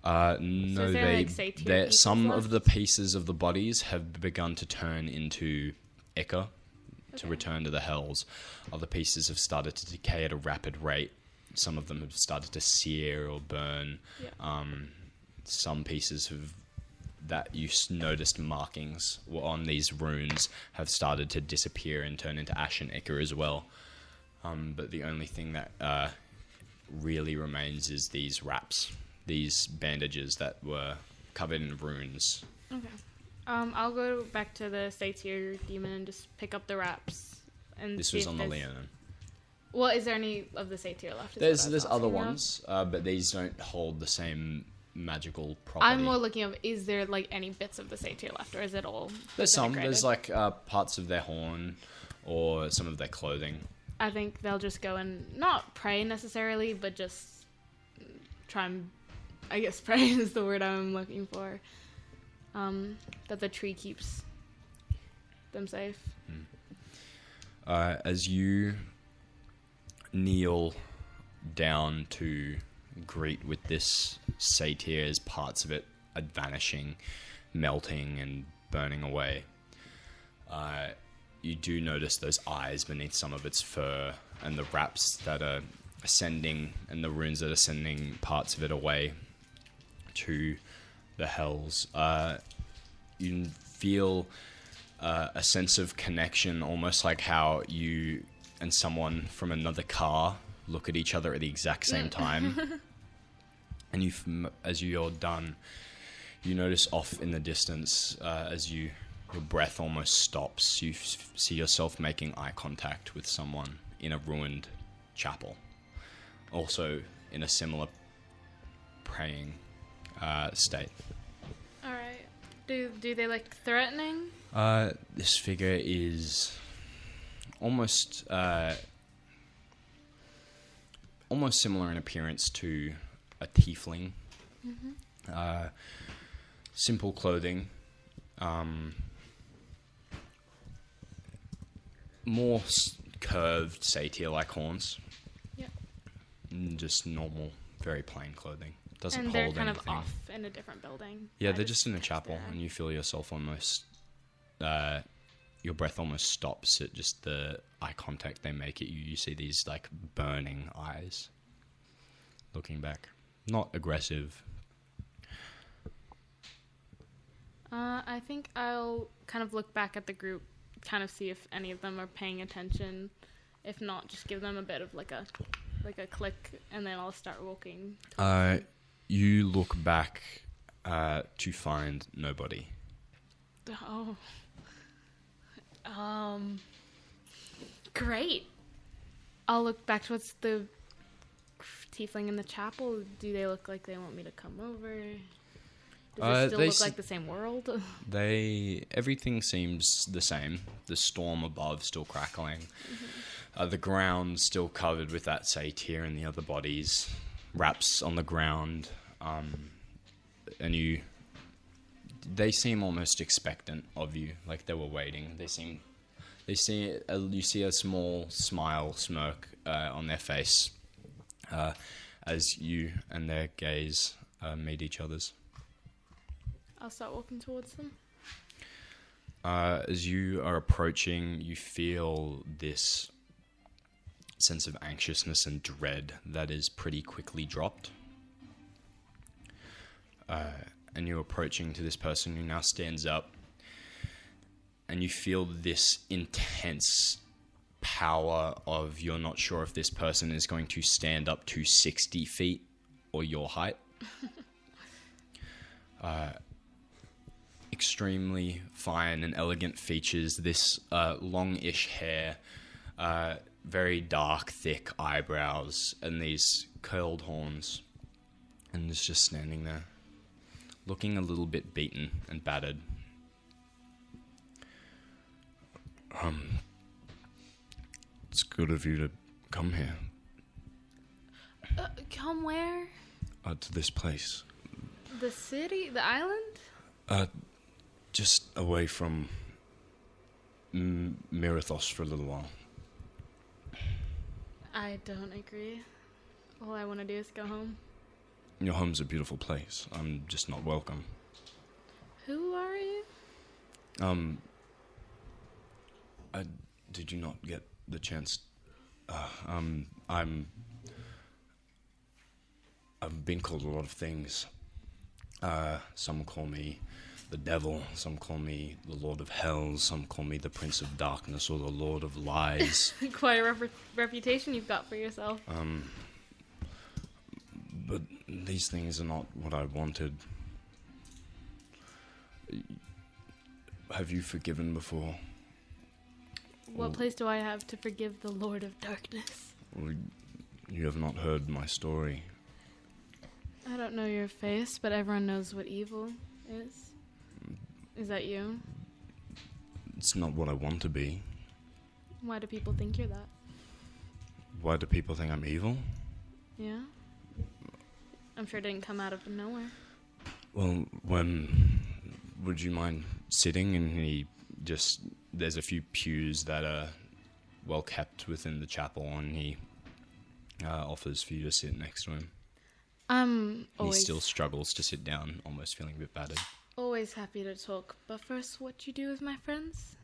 No, So is there, like, Satyr pieces some left? of the pieces of the bodies have begun to turn into ichor, to return to the hells. Other pieces have started to decay at a rapid rate. Some of them have started to sear or burn. Yeah. Some pieces that you noticed markings were on these runes have started to disappear and turn into ash and ichor as well. But the only thing that really remains is these wraps, these bandages that were covered in runes. Okay. I'll go back to the Satyr demon and just pick up the wraps. And This see was if on the there's- Leonin. Well, is there any of the Satyr left? There's other ones, but these don't hold the same magical property. I'm more looking at, is there, like, any bits of the Satyr left, or is it all There's some. disintegrated? There's like parts of their horn or some of their clothing. I think they'll just go and not pray necessarily, but just try and, I guess pray is the word I'm looking for. That the tree keeps them safe. As you kneel down to greet with this satyr, as parts of it are vanishing, melting and burning away, you do notice those eyes beneath some of its fur and the wraps that are ascending and the runes that are sending parts of it away to the hells. You feel a sense of connection, almost like how you and someone from another car look at each other at the exact same time. And as you're done, you notice off in the distance, as your breath almost stops, you see yourself making eye contact with someone in a ruined chapel, also in a similar praying state. All right. Do they look threatening? This figure is almost similar in appearance to a tiefling. Mm-hmm. Simple clothing. More curved satyr-like horns. Yeah. Just normal, very plain clothing. Doesn't And hold they're kind anything. of off in a different building. Yeah, I they're just in a chapel, there. and you feel yourself almost... your breath almost stops at just the eye contact they make at you. You see these, like, burning eyes looking back. Not aggressive. I think I'll kind of look back at the group, kind of see if any of them are paying attention. If not, just give them a bit of like a click, and then I'll start walking. You look back to find nobody. Oh. Great. I'll look back towards the tiefling in the chapel. Do they look like they want me to come over? Does it still look like the same world? Everything seems the same. The storm above still crackling. Mm-hmm. The ground still covered with that satyr and the other bodies. Wraps on the ground. And they seem almost expectant of you, like they were waiting. You see a small smile, smirk on their face as you and their gaze meet each other's. I'll start walking towards them. As you are approaching, you feel this sense of anxiousness and dread that is pretty quickly dropped. And you're approaching to this person who now stands up, and you feel this intense power of you're not sure if this person is going to stand up to 60 feet or your height. Extremely fine and elegant features, this long-ish hair, very dark, thick eyebrows, and these curled horns, and is just standing there, looking a little bit beaten and battered. It's good of you to come here. Come where? To this place. The city? The island? Just away from Mirathos for a little while. I don't agree. All I want to do is go home. Your home's a beautiful place. I'm just not welcome. Who are you? Did you not get the chance? I've been called a lot of things. Some call me the devil, some call me the Lord of Hell, some call me the Prince of Darkness or the Lord of Lies. Quite a reputation you've got for yourself. But these things are not what I wanted. Have you forgiven before? What place do I have to forgive the Lord of Darkness? Well, you have not heard my story. I don't know your face, but everyone knows what evil is. Is that you? It's not what I want to be. Why do people think you're that? Why do people think I'm evil? Yeah? I'm sure it didn't come out of nowhere. Well, would you mind sitting? And there's a few pews that are well kept within the chapel, and he offers for you to sit next to him. He still struggles to sit down, almost feeling a bit battered. Always happy to talk, but first, what you do with my friends?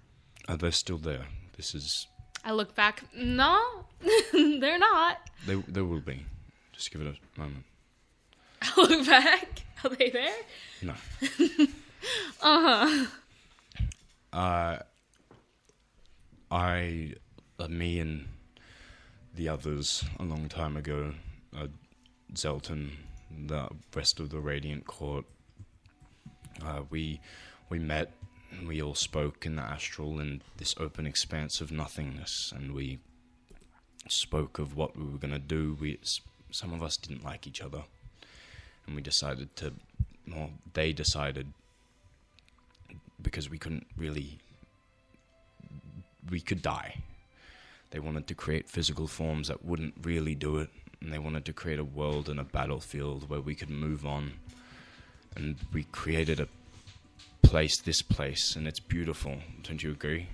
They're still there. This is... I look back. No, they're not. They will be. Just give it a moment. I look back. Are they there? No. Me and the others a long time ago, Zelton, the rest of the Radiant Court, we met, and we all spoke in the astral in this open expanse of nothingness, and we spoke of what we were going to do. Some of us didn't like each other, and they decided, because we could die. They wanted to create physical forms that wouldn't really do it, and they wanted to create a world and a battlefield where we could move on. And we created this place, and it's beautiful. Don't you agree?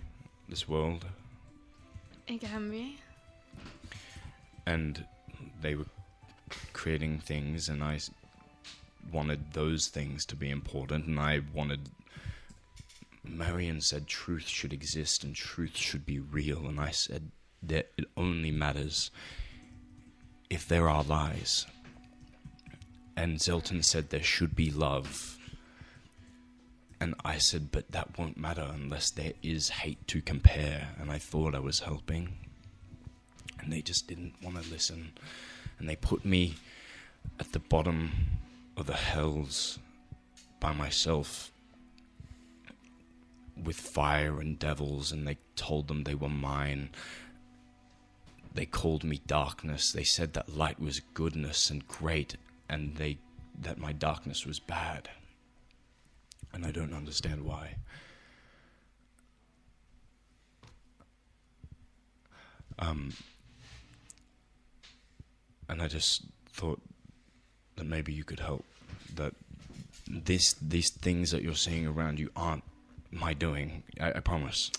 This world. It can be. And they were creating things, and I wanted those things to be important, and Marion said truth should exist and truth should be real, and I said that it only matters if there are lies. And Zelton said there should be love. And I said, but that won't matter unless there is hate to compare. And I thought I was helping. And they just didn't want to listen. And they put me at the bottom of the hells by myself with fire and devils, and they told them they were mine. They called me darkness. They said that light was goodness and great, and that my darkness was bad. And I don't understand why. And I just thought that maybe you could help. That these things that you're seeing around you aren't my doing. I promise.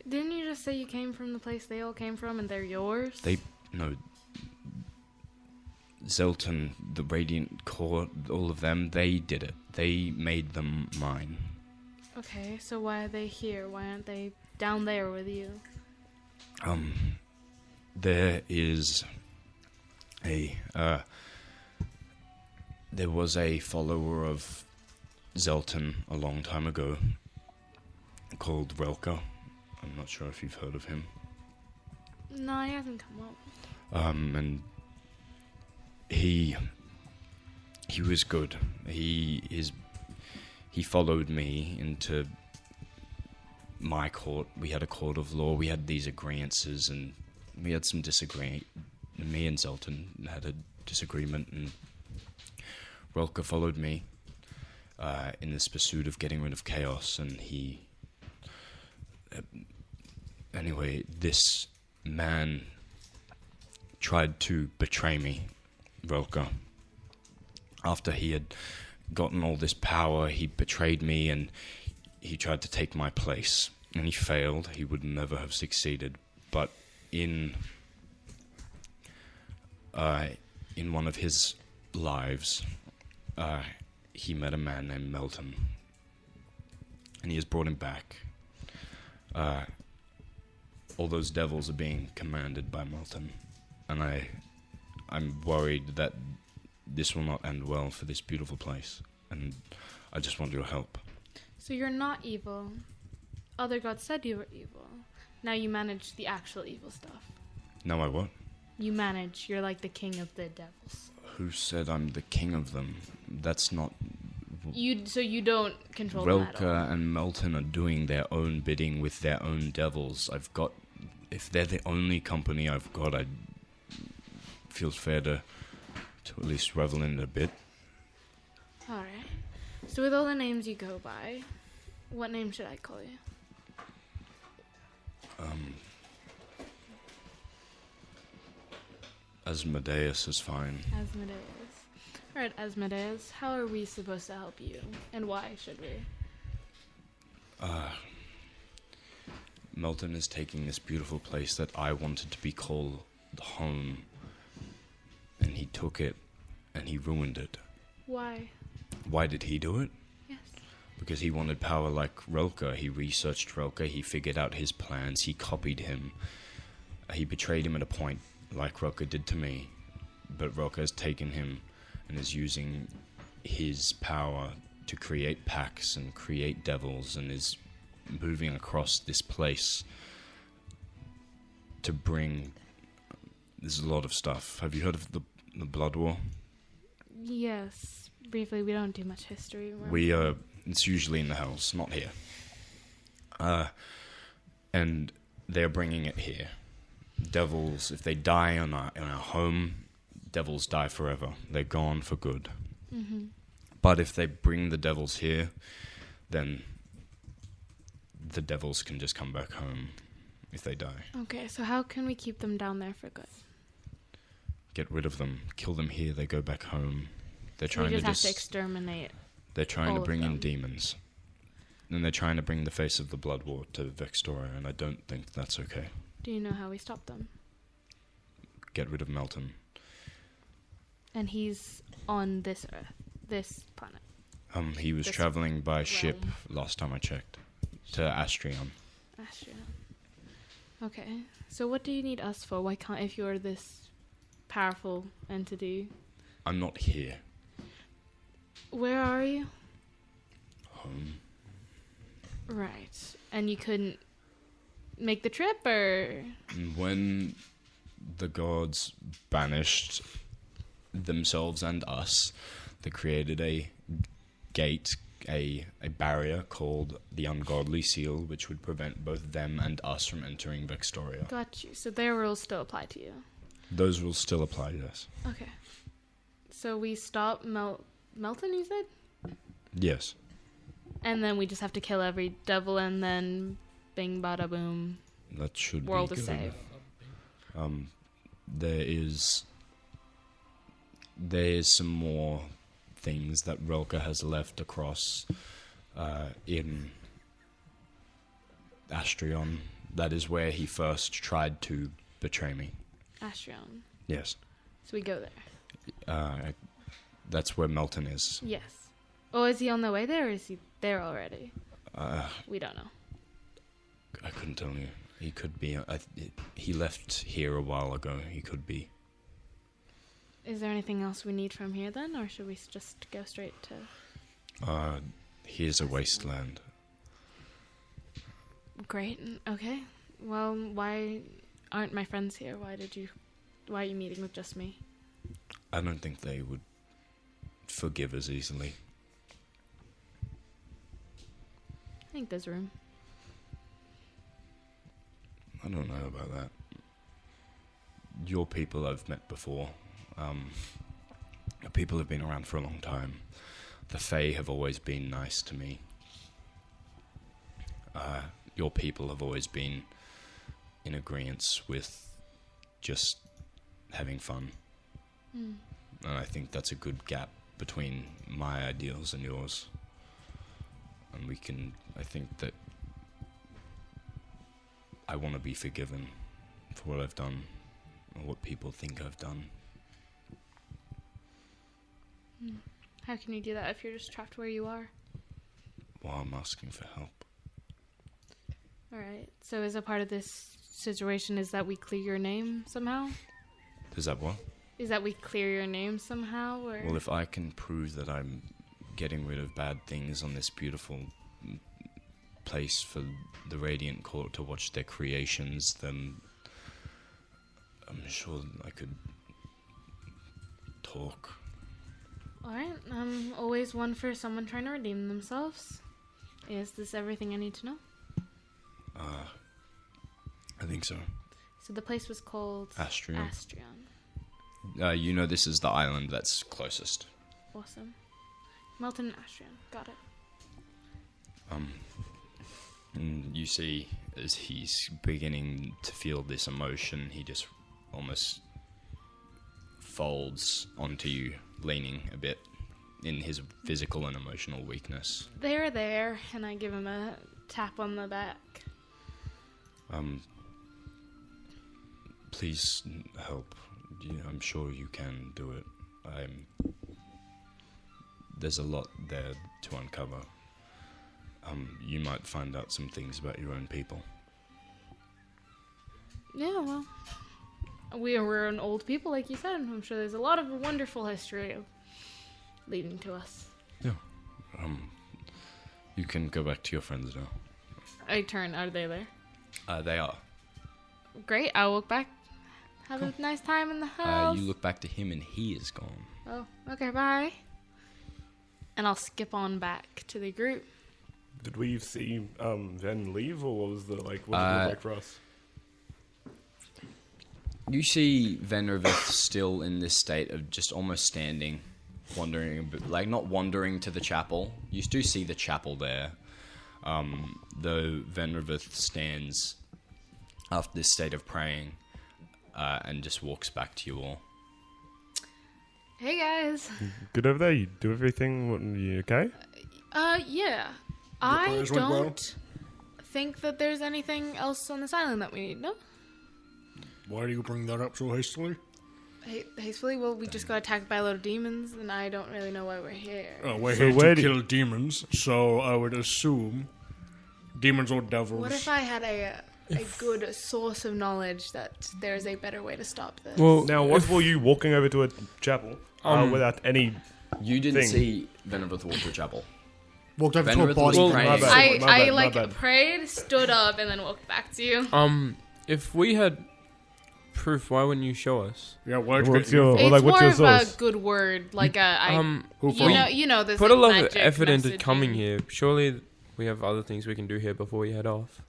Didn't you just say you came from the place they all came from and they're yours? No. Zelton, the Radiant Court, all of them, they did it. They made them mine. Okay, so why are they here? Why aren't they down there with you? There is there was a follower of Zelton a long time ago called Relka. I'm not sure if you've heard of him. No, he hasn't come up. And he was good. He followed me into my court. We had a court of law. We had these agreeances, and we had some disagreement. Me and Zelton had a disagreement, and Relka followed me in this pursuit of getting rid of chaos, and he... anyway, this man tried to betray me, Relka. After he had gotten all this power, he betrayed me, and he tried to take my place, and he failed. He would never have succeeded, but in one of his lives, he met a man named Melton, and he has brought him back. All those devils are being commanded by Melton, and I'm worried that this will not end well for this beautiful place, and I just want your help. So you're not evil. Other gods said you were evil. Now you manage the actual evil stuff. No, I what? You manage. You're like the king of the devils. Who said I'm the king of them? That's not... So you don't control them at all. Relka and Melton are doing their own bidding with their own devils. If they're the only company I've got, I feels fair to at least revel in it a bit. Alright. So with all the names you go by, what name should I call you? Asmodeus is fine. Asmodeus. Alright, Asmodeus, how are we supposed to help you? And why should we? Melton is taking this beautiful place that I wanted to be called home, and he took it, and he ruined it. Why? Why did he do it? Yes. Because he wanted power like Relka. He researched Relka, he figured out his plans, he copied him. He betrayed him at a point, like Relka did to me. But Relka has taken him and is using his power to create packs and create devils, and is moving across this place to bring... There's a lot of stuff. Have you heard of the Blood War? Yes. Briefly, we don't do much history. It's usually in the Hells, not here. And they're bringing it here. Devils, if they die in our home, devils die forever. They're gone for good. Mm-hmm. But if they bring the devils here, then the devils can just come back home if they die. Okay, so how can we keep them down there for good? Get rid of them. Kill them here, they go back home. They're So trying we just to have to exterminate. They're trying all to of bring in them. demons. And they're trying to bring the face of the Blood War to Vextoria, and I don't think that's okay. Do you know how we stop them? Get rid of Melton. And he's on this Earth, this planet. He was This traveling by ship realm. last time I checked. To Astrion. Astria. Okay, so what do you need us for? Why can't, if you're this powerful entity? I'm not here. Where are you? Home. Right. And you couldn't make the trip, or? When the gods banished themselves and us, they created a gate, a barrier called the Ungodly Seal, which would prevent both them and us from entering Vextoria. Got you. So their rules still apply to you. Those rules still apply, yes. Okay. So we stop Melton, you said? Yes. And then we just have to kill every devil, and then bing, bada, boom. That should World be is good. safe. There is some more things that Relka has left across in Astrion. That is where he first tried to betray me. Astrion. Yes. So we go there. That's where Melton is. Yes. Oh, is he on the way there, or is he there already? We don't know. I couldn't tell you. He could be. He left here a while ago. He could be. Is there anything else we need from here then, or should we just go straight to... Here's a wasteland. Great. Okay. Well, why aren't my friends here? Why are you meeting with just me? I don't think they would forgive us easily. I think there's room. I don't know about that. Your people I've met before. People have been around for a long time. The Fae have always been nice to me. Your people have always been in agreement with just having fun. And I think that's a good gap between my ideals and yours. And I think that I want to be forgiven for what I've done, or what people think I've done. How can you do that if you're just trapped where you are? Well, I'm asking for help. Alright, so is a part of this situation is that we clear your name somehow? Is that what? Is that we clear your name somehow? Or? Well, if I can prove that I'm getting rid of bad things on this beautiful place for the Radiant Court to watch their creations, then I'm sure I could talk. Alright, I'm always one for someone trying to redeem themselves. Is this everything I need to know? I think so. So the place was called... Astrion. Astrion. You know this is the island that's closest. Awesome. Melton and Astrion. Got it. And you see, as he's beginning to feel this emotion, he just almost folds onto you, leaning a bit in his physical and emotional weakness. They're there, and I give him a tap on the back. Please help. I'm sure you can do it. There's a lot there to uncover. You might find out some things about your own people. Yeah, well, we're an old people, like you said. I'm sure there's a lot of wonderful history leading to us. Yeah. You can go back to your friends now. I turn. Are they there? They are. Great. I'll walk back. Have a nice time in the house. You look back to him and he is gone. Oh, okay, bye. And I'll skip on back to the group. Did we see Ven leave, or what was what did it look like for us? You see Venraveth still in this state of just almost standing, wandering a bit, like not wandering to the chapel. You do see the chapel there, though Venraveth stands after this state of praying and just walks back to you all. Hey guys. Good over there. You do everything. You okay? Yeah. I don't think that there's anything else on this island that we need, no? Why do you bring that up so hastily? Hastily? Well, we just got attacked by a load of demons, and I don't really know why we're here. We're here to kill demons, so I would assume demons or devils. What if I had a good source of knowledge that there's a better way to stop this? Well, now, what were you walking over to a chapel without any... You didn't see Venraveth walk to a chapel. Walked over to a Venraveth body. was praying. I prayed, stood up, and then walked back to you. If we had proof, why wouldn't you show us? Yeah, what's your It's more of source? a good word, like you know, there's put like a lot of magic effort into messaging. coming here. Surely we have other things we can do here before we head off.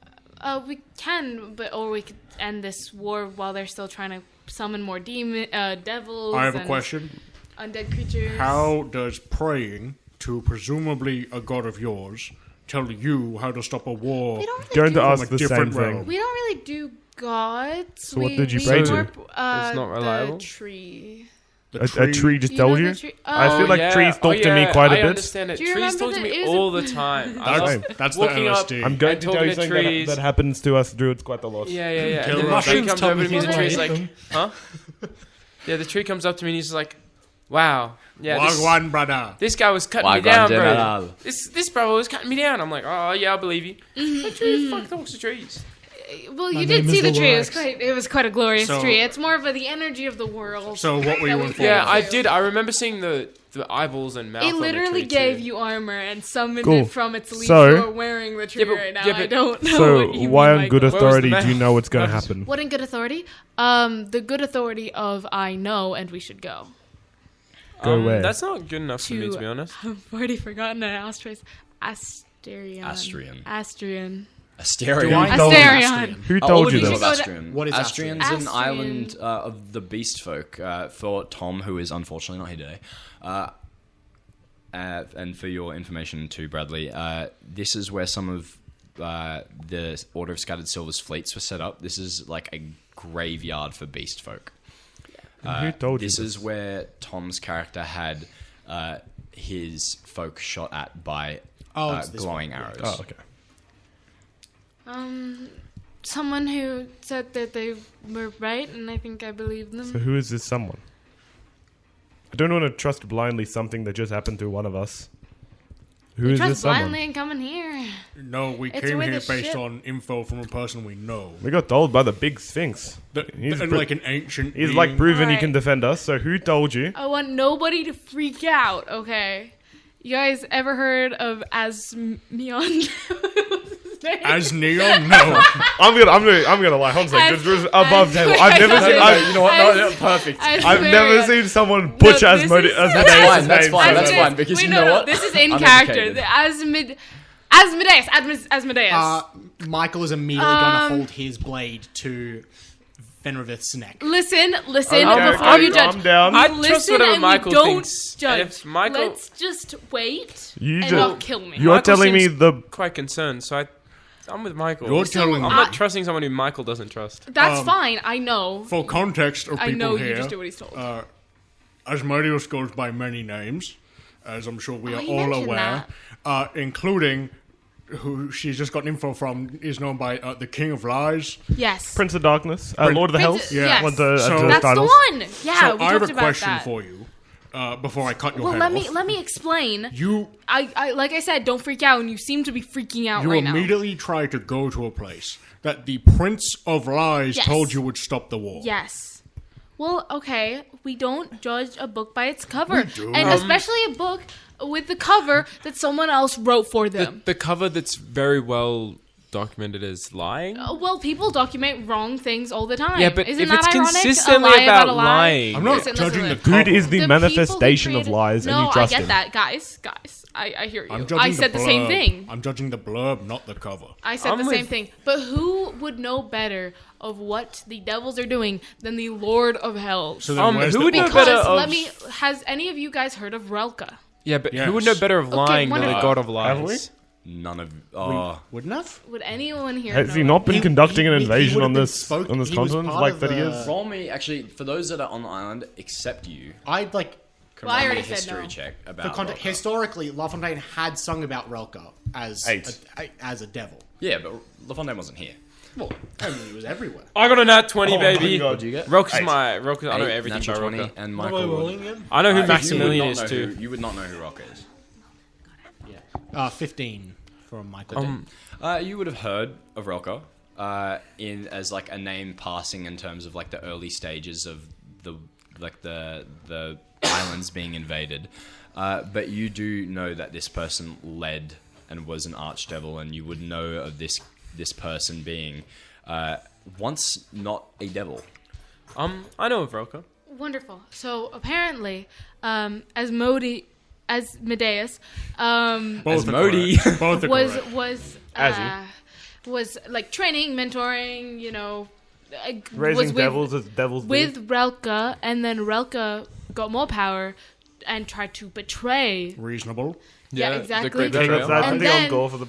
We can, or we could end this war while they're still trying to summon more devils. I have a and question. Undead creatures. How does praying to presumably a god of yours tell you how to stop a war? We don't really Going do, to ask From a the same different thing. realm. we don't really do gods. So what did you pray to? It's not reliable? The tree. The A tree just You know tells the you? tree? I feel like trees talk to me quite a bit. I understand it. Do you Trees remember talk to that me it was all the time. That's the walking up- LSD. I'm going And to tell talking you to something trees. that happens to us druids quite a lot. Yeah. And Kill then the tree Russians comes tell over me to me and the he's tree's right. like, huh? Yeah, the tree comes up to me and he's like, Wow. Yeah. Wagwan, brother. This guy was cutting me Wagwan down, bro. general. This brother was cutting me down. I'm like, oh yeah, I believe you. The tree, fuck talks to trees. Well, My you did name see is the tree. Lorax. It was quite a glorious So- tree. It's more of the energy of the world. So what were you in for? Yeah, I did. I remember seeing the eyeballs and mouth. It on literally the tree gave too. you armor and summoned Cool. it from its leaves. So- You are wearing the tree Yeah, but- right now. yeah, but- I don't know So what you why mean, on good Michael. authority the do you know what's going to math? happen? What in good authority? The good authority of I know and we should go. Go where? That's not good enough for me, to be honest. I've already forgotten an asterisk. Asterion. Astrian. Asterion. Asterion. Do I know Asterion. Who Oh, told what you do We know should this? of go to- Astrian? What is Astrian's Astrian? an island of the beast folk. For Tom, who is unfortunately not here today, and for your information too, Bradley, this is where some of the Order of Scattered Silver's fleets were set up. This is like a graveyard for beast folk. Who told you This this? is where Tom's character had his folk shot at by it's this glowing one. arrows. Oh, okay. Someone who said that they were right, and I think I believe them. So who is this someone? I don't want to trust blindly something that just happened to one of us. Who is this Trust someone? blindly and coming here. No, we It's came where here the based ship- on info from a person we know. We got told by the big Sphinx. He's And pre- like an ancient He's being. like proven he Alright. can defend us. So who told you? I want nobody to freak out, okay? You guys ever heard of Asmion? As Neon? No. I'm gonna lie. Hold on a second. As- Just above as- table. I've never seen. You know what? No, perfect. I've never seen someone butch this Asmodeus. is- That's fine. That's name. fine. So- That's fine. Because Wait, you no, know no, what? this is in I'm character. educated. The Asmodeus. Michael is immediately going to hold his blade to Venraveth's neck. Listen Okay, before you judge. calm down. I You trust listen whatever and Michael we don't thinks. judge. And if Michael- Let's just wait You and just- not kill me. You're Michael telling me seems the. quite concerned, so I'm with Michael. You're telling I'm me. not trusting someone who Michael doesn't trust. That's fine. I know. For context of people I know here, you just do what he's told. Asmodeus goes by many names, as I'm sure we are he all mentioned aware, including who she's just got info from is known by the King of Lies. Yes. Prince of Darkness, Lord of the Prince- Hells. yes. Want to So- those That's titles? the one. Yeah, So we I have talked a about question that. for you before I cut your Well, head let off. me explain. You I like I said, don't freak out, and you seem to be freaking out you right now. immediately try to go to a place that the Prince of Lies Yes. told you would stop the war. Yes. Well, okay, we don't judge a book by its cover, do. and especially a book with the cover that someone else wrote for them. The cover that's very well documented as lying. Well, people document wrong things all the time. Yeah, but Isn't if that it's ironic? consistently A lie about a lie? lying. I'm not Listen, judging listen. the Good cover. is the people manifestation who of lies, created- and you trust I get him. that, guys. I hear you. I'm judging I said the same blurb. thing. I'm judging the blurb, not the cover. I said I'm the with- same thing. But who would know better of what the devils are doing than the Lord of Hell? So then where's who the would know order? better Because of- has any of you guys heard of Relka? Yeah, but Yes. who would know better of lying than the wonderful. god of lies? Have we? None of. Oh, Wouldn't have? Would anyone here Has know he it? not been conducting an he invasion would've on been this spoke- on this he was continent part like of 30 the- years? roll me actually for those that are on the island except you. I'd like Can Well, I roll me a already said history no. check for about. context. Relka. Historically, LaFontaine had sung about Relka as as a devil. Yeah, but LaFontaine wasn't here. Well, I mean, it was everywhere. I got a nat 20, baby. God. What'd you get? Roka's Eight. I know Eight, everything natural about 20, Roka. and What am I Michael. rolling in? I know who You would Maximilian not is know too. who- you would not know who Roka is. 15 from Michael. You would have heard of Relka in as like a name passing in terms of like the early stages of the islands being invaded. But you do know that this person led and was an archdevil, and you would know of this person being once not a devil. I know of Roka. Wonderful. So apparently, Asmodeus, Both are Modi. correct. Both are correct. was like training, mentoring, Raising was devils as devils do. with Relka, and then Relka got more power and tried to betray. Reasonable. Yeah, the exactly. great Then betrayal. that's And I think then- on goal for the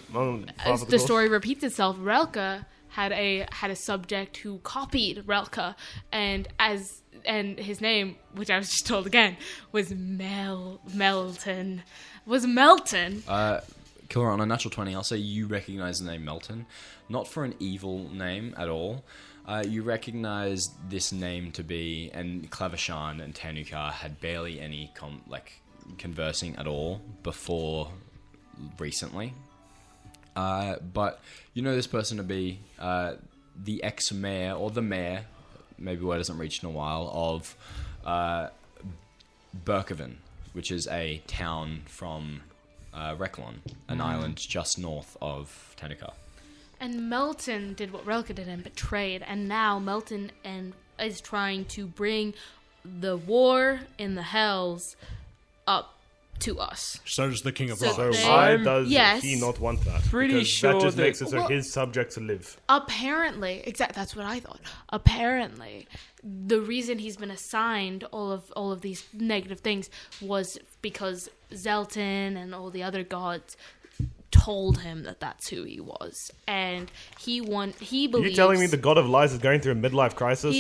As the story repeats itself, Relka had a subject who copied Relka, and his name, which I was just told again, was Melton. Was Melton? Kilra, on a natural 20, I'll say you recognize the name Melton. Not for an evil name at all, You recognize this name to be, and Klavashani and Tanukar had barely any conversing at all before recently. But you know this person to be the ex-mayor, or the mayor, maybe word hasn't reached in a while, of Berkoven, which is a town from Lachlan, an island just north of Tanukar. And Melton did what Relka did and betrayed, and now Melton is trying to bring the war in the Hells up to us. So does the King of So Rocks. So they- why does Yes. he not want that? Pretty Because sure that just that- makes it so Well- his subjects live. Apparently, that's what I thought. Apparently, the reason he's been assigned all of these negative things was because Zelton and all the other gods told him that that's who he was, and he believes. Are you telling me the God of Lies is going through a midlife crisis?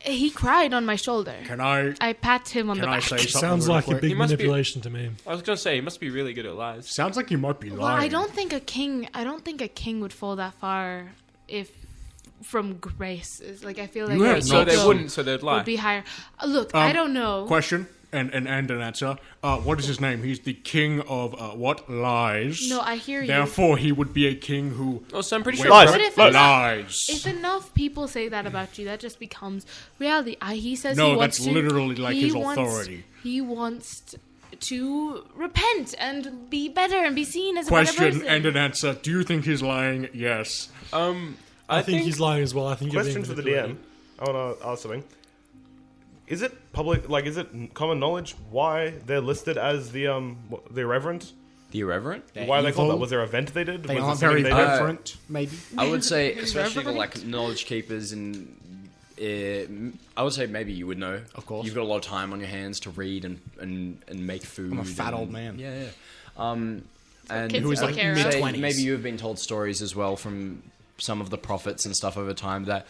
He cried on my shoulder. Can I pat him on the can I back. say something? Sounds real like a quick? big He must be- manipulation to me. I was gonna say he must be really good at lies. Sounds like you might be lying. Well, I don't think a king would fall that far if from grace. I feel like You have a So they no- wouldn't. So they'd lie. would be higher. Look, I don't know. Question and an answer. What is his name? He's the king of what? Lies. No, I hear you. Therefore, he would be a king who Oh, so I'm pretty sure. wears Lies. What if lies. If enough people say that about you, that just becomes reality. He says No, he wants that's to, literally like he his wants- authority. He wants to repent and be better and be seen as a better Question person. and an answer. Do you think he's lying? Yes. I think he's lying as well. I think you're Question being for the DM. manipulated. I want to ask something. Is it public? Like, is it common knowledge why they're listed as the irreverent? The irreverent? Why are they called evil. that? Was there an event they did? They Was it aren't something very they did? reverent, maybe. I would say, especially for Irreverent? knowledge keepers, and I would say maybe you would know. Of course. You've got a lot of time on your hands to read and make food. I'm a fat and- old man. Yeah, yeah. And kids Who is take like care of. mid-20s. maybe you have been told stories as well from some of the prophets and stuff over time that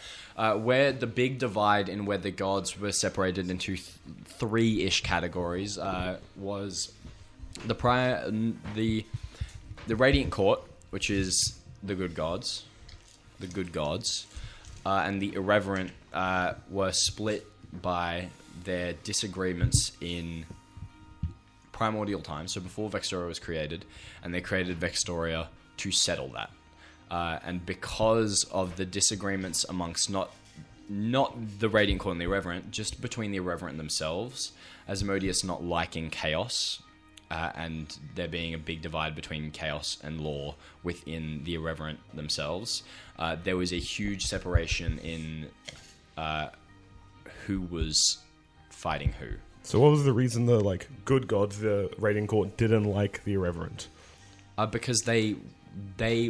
where the big divide in where the gods were separated into three-ish categories was the Radiant Court, which is the good gods, and the irreverent were split by their disagreements in primordial time, so before Vextoria was created, and they created Vextoria to settle that. And because of the disagreements amongst not the Radiant Court and the Irreverent, just between the Irreverent themselves, Asmodeus not liking chaos, and there being a big divide between chaos and law within the Irreverent themselves, there was a huge separation in who was fighting who. So what was the reason the good gods, the Radiant Court, didn't like the irreverent? Because they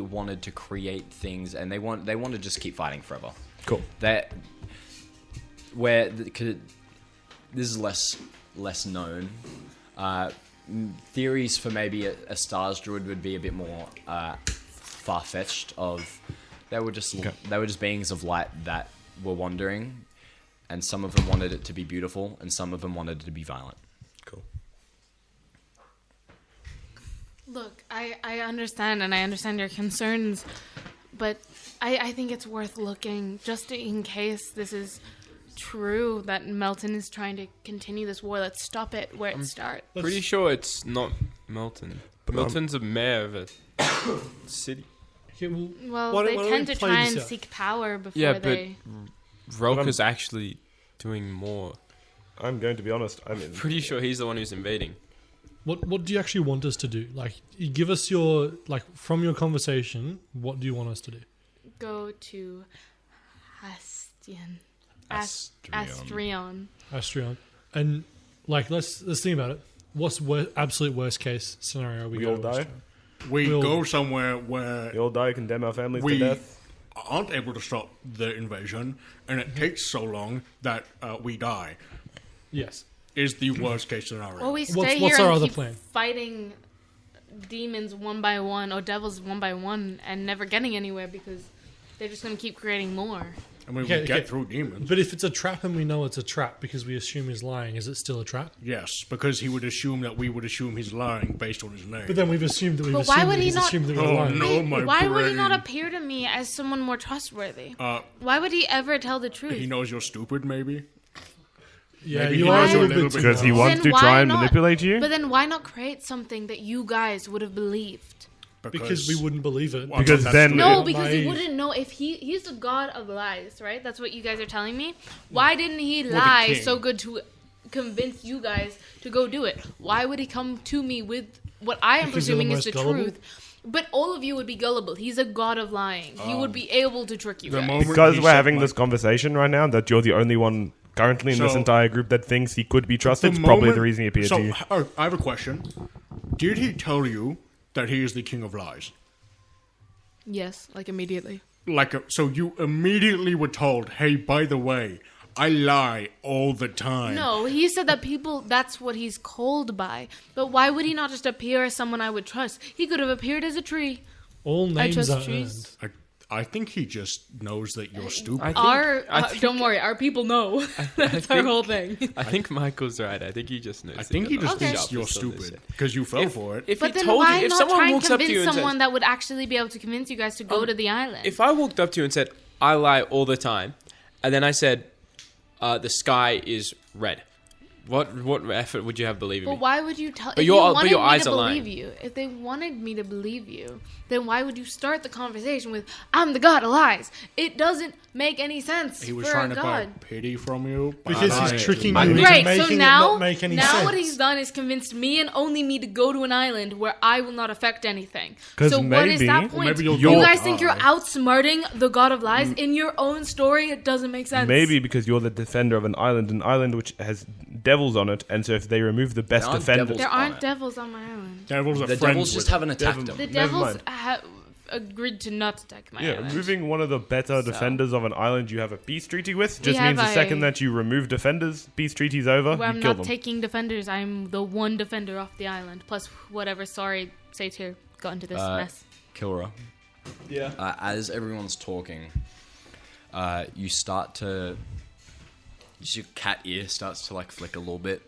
wanted to create things, and they want to just keep fighting forever. Cool. This is less known. Theories for maybe a stars druid would be a bit more far fetched. They were just beings of light that were wandering, and some of them wanted it to be beautiful, and some of them wanted it to be violent. Cool. Look, I understand, and I understand your concerns, but I think it's worth looking, just in case this is true, that Melton is trying to continue this war. Let's stop it where it starts. Pretty sure it's not Melton. Melton's a mayor of a city. Okay, well, Well, why don't- they why don't tend we to play try this and out? seek power before Yeah, but they... Relka's actually doing more. I'm going to be honest. Pretty sure he's the one who's invading. what do you actually want us to do? You give us your from your conversation. What do you want us to do? go to Astrion. Astrion, and let's think about it. What's absolute worst case scenario? We all die? We We'll- go somewhere where We all die, condemn our families we to death. aren't able to stop the invasion, and it takes so long that we die. Yes. Is the worst case scenario. Or we What's- stay what's here our and other keep plan? fighting demons one by one, or devils one by one, and never getting anywhere because they're just going to keep creating more. I mean, Okay, we get okay. through demons. But if it's a trap and we know it's a trap because we assume he's lying, is it still a trap? Yes, because he would assume that we would assume he's lying based on his name. But then we've assumed that we've But why assumed would that he he's not- assumed that we're Oh, lying. no. my Why would he not brain. appear to me as someone more trustworthy? Uh, Why would he ever tell the truth? he knows you're stupid, maybe? Yeah, Maybe you he are a knows you a little little bit bit Because he more. wants Then to try why and not- manipulate you? But then why not create something that you guys would have believed? because we wouldn't believe it. Well, Because that's then- stupid. No, Not because he naive. wouldn't know if he's the god of lies, right? That's what you guys are telling me. Why didn't he the lie king. so good to convince you guys to go do it? Why would he come to me with what I am Because they're the presuming is the most gullible? truth? But all of you would be gullible. He's a god of lying. He would be able to trick you The guys. moment Because he we're said, having like, this conversation right now, that you're the only one currently in this So- entire group that thinks he could be trusted, the it's probably moment- the reason he appeared so, to you. I have a question. Did he tell you that he is the king of lies? Yes, like immediately. So you immediately were told, hey, by the way, I lie all the time. No, he said that that's what he's called by. But why would he not just appear as someone I would trust? He could have appeared as a tree. All names trust are trees. earned. I think he just knows that you're stupid. I think- Don't worry, our people know. That's our think- whole thing. I think Michael's right. I think he just knows. I think he just Okay. thinks you're stupid because you fell for it. If But he then told why you, if not someone try and walks up to you convince and someone says, that would actually be able to convince you guys to go to the island? if I walked up to you and said, I lie all the time, and then I said, the sky is red, what effort would you have believing But me? why would you tell? But If your- you but wanted your me eyes to are lying. believe you, if they wanted me to believe you, then why would you start the conversation with "I'm the god of lies"? It doesn't make any sense. He was for trying a to buy god. pity from you. by Because lying he's to tricking you. you into Right, making so it now, not make any now sense. what he's done is convinced me and only me to go to an island where I will not affect anything. 'Cause So what is maybe- that Or point? maybe you'll You go guys think you're die. outsmarting the god of lies in your own story? It doesn't make sense. Maybe because you're the defender of an island which has devils on it, and so if they remove the best There aren't defender, devils. there on aren't it. devils on my island. Devils are The friends devils just with haven't attacked Devil- them. The Never devils mind. have agreed to not attack my yeah, island. removing one of the better defenders of an island you have a peace treaty with just have means the second a- that you remove defenders, peace treaty's over. Where I'm you kill not them. taking defenders. I'm the one defender off the island. Plus whatever sorry Satyr got into this mess. Kilra. Yeah. As everyone's talking, you start to. Just your cat ear starts to like flick a little bit,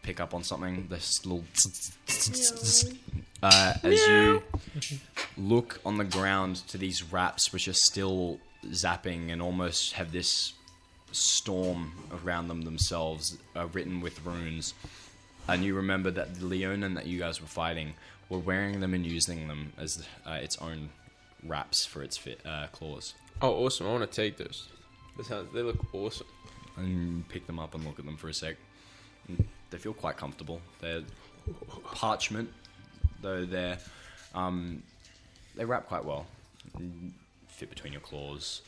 pick up on something. This little. As you look on the ground to these wraps, which are still zapping and almost have this storm around them themselves, written with runes. And you remember that the Leonin that you guys were fighting were wearing them and using them as its own wraps for its claws. Oh, awesome! I want to take those. They look awesome. And pick them up and look at them for a sec. And they feel quite comfortable. They're parchment, though they wrap quite well. And fit between your claws.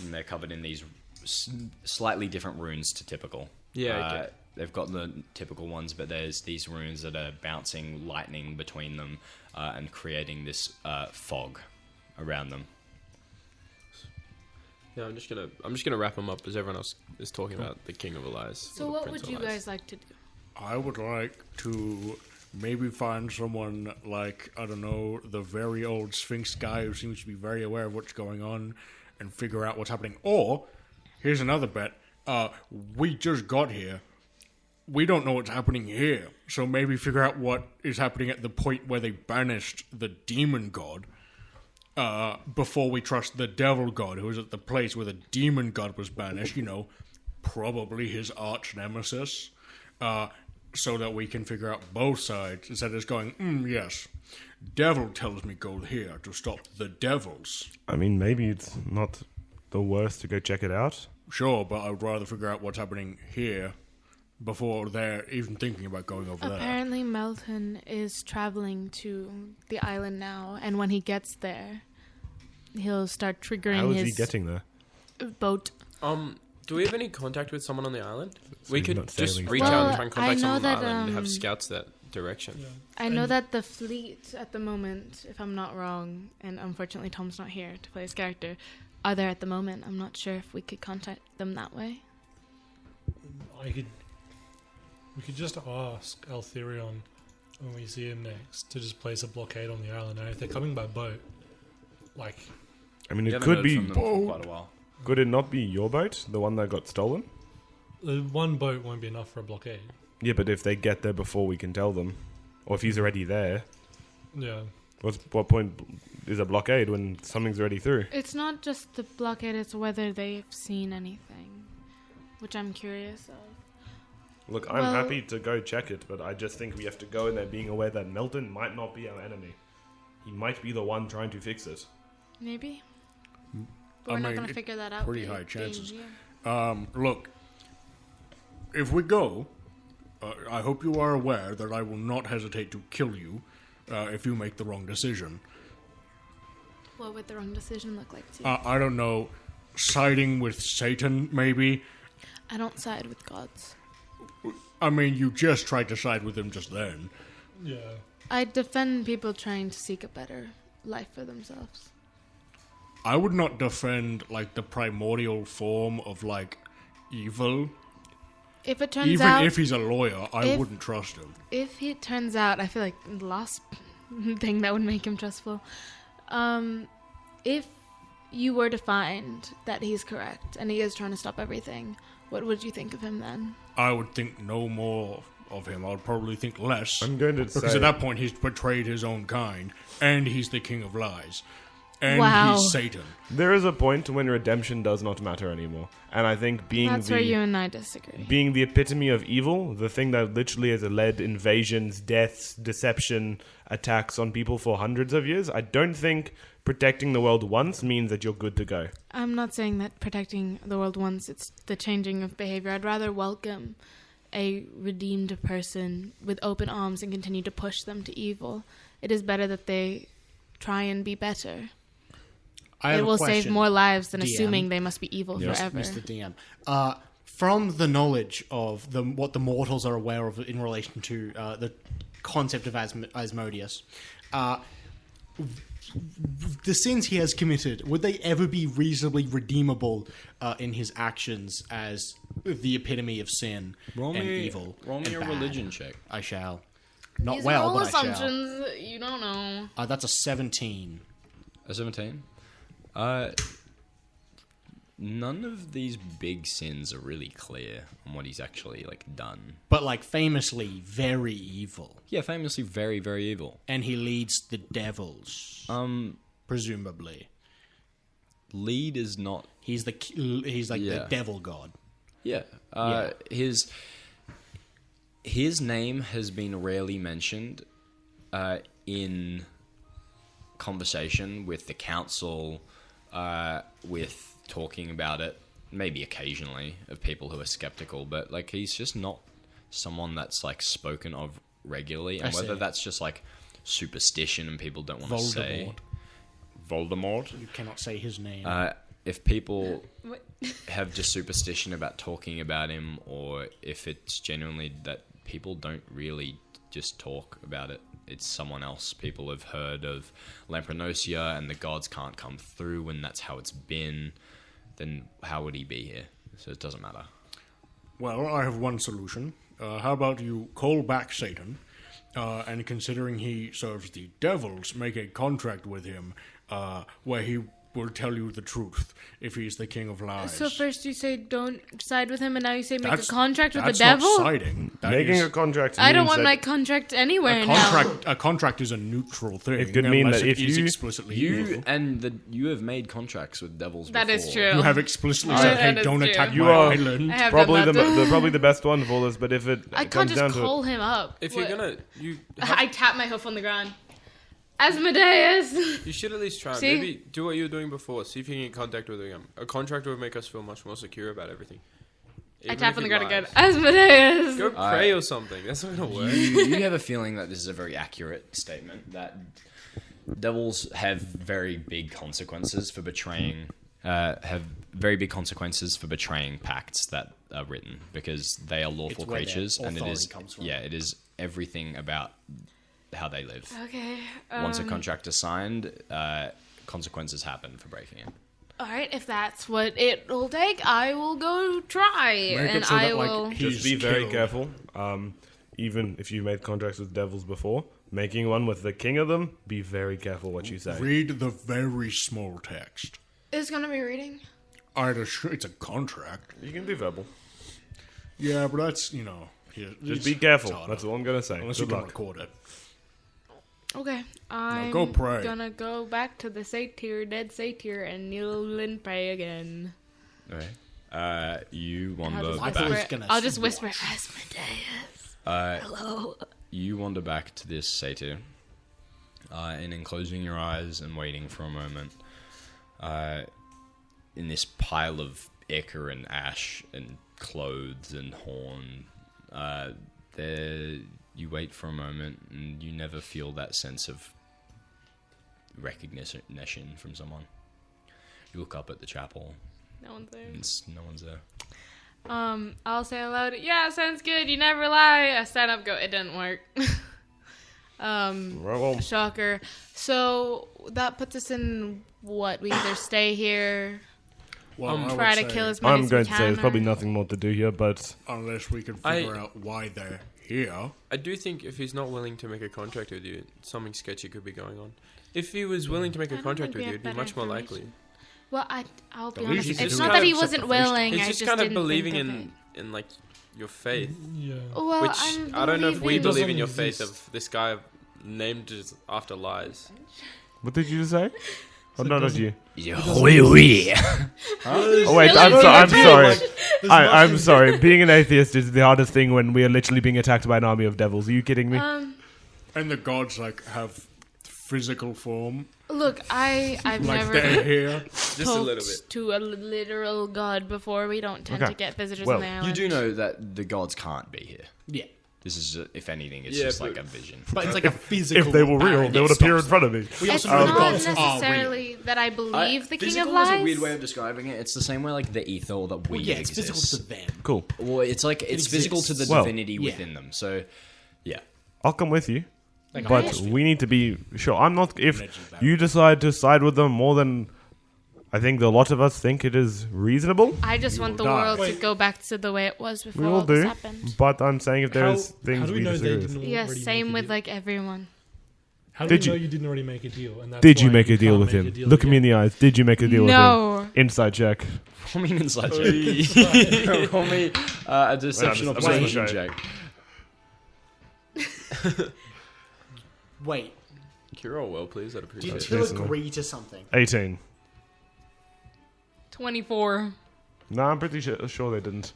And they're covered in these slightly different runes to typical. Yeah, I get it. They've got the typical ones, but there's these runes that are bouncing lightning between them and creating this fog around them. Yeah, I'm just gonna wrap them up as everyone else is talking about the King of the Lies. So what would you guys like to do? I would like to maybe find someone like, I don't know, the very old Sphinx guy who seems to be very aware of what's going on and figure out what's happening. Or, here's another bet. We just got here. We don't know what's happening here. So maybe figure out what is happening at the point where they banished the demon god. Before we trust the devil god, who was at the place where the demon god was banished, probably his arch nemesis, so that we can figure out both sides, instead of just going, yes, devil tells me go here to stop the devils. I mean, maybe it's not the worst to go check it out. Sure, but I would rather figure out what's happening here before they're even thinking about going over there. Apparently Melton is traveling to the island now, and when he gets there, he'll start triggering How is his he getting there? boat. Do we have any contact with someone on the island? We he's could not just sailing reach Well, out and try and I contact know someone on the that, island and have um, scouts that direction. I know that the fleet at the moment, if I'm not wrong, and unfortunately Tom's not here to play his character, are there at the moment. I'm not sure if we could contact them that way. We could just ask Aeltherion when we see him next to just place a blockade on the island. And if they're coming by boat, like, I mean, You it haven't could heard be. from them for quite a while. Could it not be your boat, the one that got stolen? The one boat won't be enough for a blockade. Yeah, but if they get there before we can tell them, or if he's already there, Yeah. what point is a blockade when something's already through? It's not just the blockade, it's whether they've seen anything, which I'm curious of. Look, I'm Well- happy to go check it, but I just think we have to go in there being aware that Melton might not be our enemy. He might be the one trying to fix it. Maybe. But we're I not mean, going to figure that out. pretty being- high chances. being here. Look, if we go, I hope you are aware that I will not hesitate to kill you if you make the wrong decision. What would the wrong decision look like to you? I don't know, siding with Satan, maybe? I don't side with gods. I mean, you just tried to side with him just then. Yeah. I defend people trying to seek a better life for themselves. I would not defend, like, the primordial form of, like, evil. If it turns Even out... if he's a lawyer, I if- wouldn't trust him. If it turns out, I feel like the last thing that would make him trustful. If you were to find that he's correct and he is trying to stop everything, what would you think of him then? I would think no more of him. I would probably think less. I'm going to Because say at that point, he's betrayed his own kind, and he's the king of lies. And Wow. he's Satan. there is a point when redemption does not matter anymore, and I think That's where you and I disagree. being the epitome of evil, the thing that literally has led invasions, deaths, deception, attacks on people for hundreds of years, I don't think protecting the world once means that you're good to go. I'm not saying that protecting the world once, it's the changing of behavior. I'd rather welcome a redeemed person with open arms and continue to push them to evil. It is better that they try and be better. It will save more lives than DM. assuming they must be evil forever. Mr. DM. From the knowledge of what the mortals are aware of in relation to the concept of Asmodeus, the sins he has committed, would they ever be reasonably redeemable in his actions as the epitome of sin and evil? Roll me and a bad? religion check. I shall. Not These well, are all but I shall. assumptions. You don't know. That's a 17. A 17? None of these big sins are really clear on what he's actually, like, done. But, like, famously very evil. Yeah, famously very, very evil. And he leads the devils, presumably. Lead is not... He's like Yeah. the devil god. Yeah. His name has been rarely mentioned in conversation with the council, with talking about it, maybe occasionally, of people who are skeptical, but, like, he's just not someone that's, like, spoken of regularly, and I whether see. that's just, like, superstition and people don't want to say... Voldemort. You cannot say his name. If people have just superstition about talking about him, or if it's genuinely that people don't really just talk about it, it's someone else. People have heard of Lamprinosia and the gods can't come through, and that's how it's been. Then how would he be here? So it doesn't matter. Well, I have one solution. How about you call back Satan, and considering he serves the devils, make a contract with him where he will tell you the truth if he's the king of lies. So first you say don't side with him, and now you say make That's- a contract with the that's devil? Not siding. That Making is- a contract I don't means want that my contract anywhere a now. contract is a neutral thing. It could mean unless that it if is you- explicitly evil. You have made contracts with devils That before. is true. You have explicitly That said, "Hey, is don't true. attack You my are- island." I have probably done that. probably the best one for this, but if it I can't comes just down to call him up. If What? you're gonna, I tap my hoof on the ground. Asmodeus! you should at least try. See? Maybe do what you were doing before. See if you can get in contact with him. A contract would make us feel much more secure about everything. I Even tap if on the he ground again. lies. Asmodeus! Go pray or something. That's not gonna work. You have a feeling that this is a very accurate statement, that devils have very big consequences for betraying pacts that are written, because they are lawful It's where their creatures, and it authority is comes from. it is everything about how they live. Okay. Once a contract is signed, consequences happen for breaking it. Alright, if that's what it will take, I will go try. Make it and so I that, like, will. he's just be very killed. careful. Even if you made contracts with devils before, making one with the king of them, be very careful what you say. Read the very small text. Is gonna be reading? It's a contract. You can do verbal. Yeah, but that's, Just be careful. That's all I'm going to say. Unless Good you can luck. record it. Okay, I'm go pray. gonna go back to the Satyr, dead Satyr, and kneel and pray again. Okay. You wander Michael back. is gonna I'll just watch. whisper, Asmodeus. Hello. You wander back to this Satyr, and in closing your eyes and waiting for a moment, in this pile of ichor and ash and clothes and horn, there you wait for a moment and you never feel that sense of recognition from someone. You look up at the chapel. No one's there. And no one's there. I'll say aloud, yeah, sounds good, you never lie. I stand up, go, it didn't work. Well, Shocker. So that puts us in what? We either stay here, Well, I try would to say, kill as many I'm as going we to can. say there's probably or- nothing more to do here, but unless we can figure out why they're here. I do think if he's not willing to make a contract with you, something sketchy could be going on. If he was willing to make a I don't contract think we with you, have it'd be better much more likely. information. Well, I'll be The honest. least you It's can not do that he is wasn't accept the face willing. He's I just just kind of didn't believing think of in like your faith, Yeah. it. Well, which I'm I don't know if we believing- believe in your doesn't faith exist. of this guy named just after lies. what did you say? Oh, no, not you. Oh, wait. Oh, wait, I'm Really? sorry. There's I'm nothing- sorry. Being an atheist is the hardest thing when we are literally being attacked by an army of devils. Are you kidding me? And the gods, have physical form. Look, I've Like never they're here. Just a talked little bit. to a literal god before. We don't tend Okay. to get visitors Well, on the island. You do know that the gods can't be here. Yeah. This is, if anything, it's Yeah, just but- like a vision. But it's like a physical. If they were real, barrier they would that appear in stops front of me. We also It's know the not gods are real. necessarily that I believe the king of Physical lies. is a weird way of describing it. It's the same way like the ether or that we Well, yeah, it's exist. physical to them. Cool. Well, it's like it's physical to the exists. Well, divinity yeah. within them. So, yeah. I'll come with you. Like, But honestly. we need to be sure. I'm not. If Legend you decide to side with them more than I think a lot of us think it is reasonable, I just want the die. world to Wait. go back to the way it was before we all will this do. happened. But I'm saying if How, there's things how do we we know disagree they with. didn't Yeah, already same make a with deal? like everyone. How Did do you know you- you didn't already make a deal? And that's Did you why make a deal can't with make him? a deal Look me in the eyes. Did you make a deal with him? No. Inside check. Roll me an inside check. Roll me a deception or I'm just gonna persuasion try. check. Wait, Can you roll well, please? I'd appreciate did it. you Jason. agree to something? 18. 24. No, I'm pretty sure they didn't.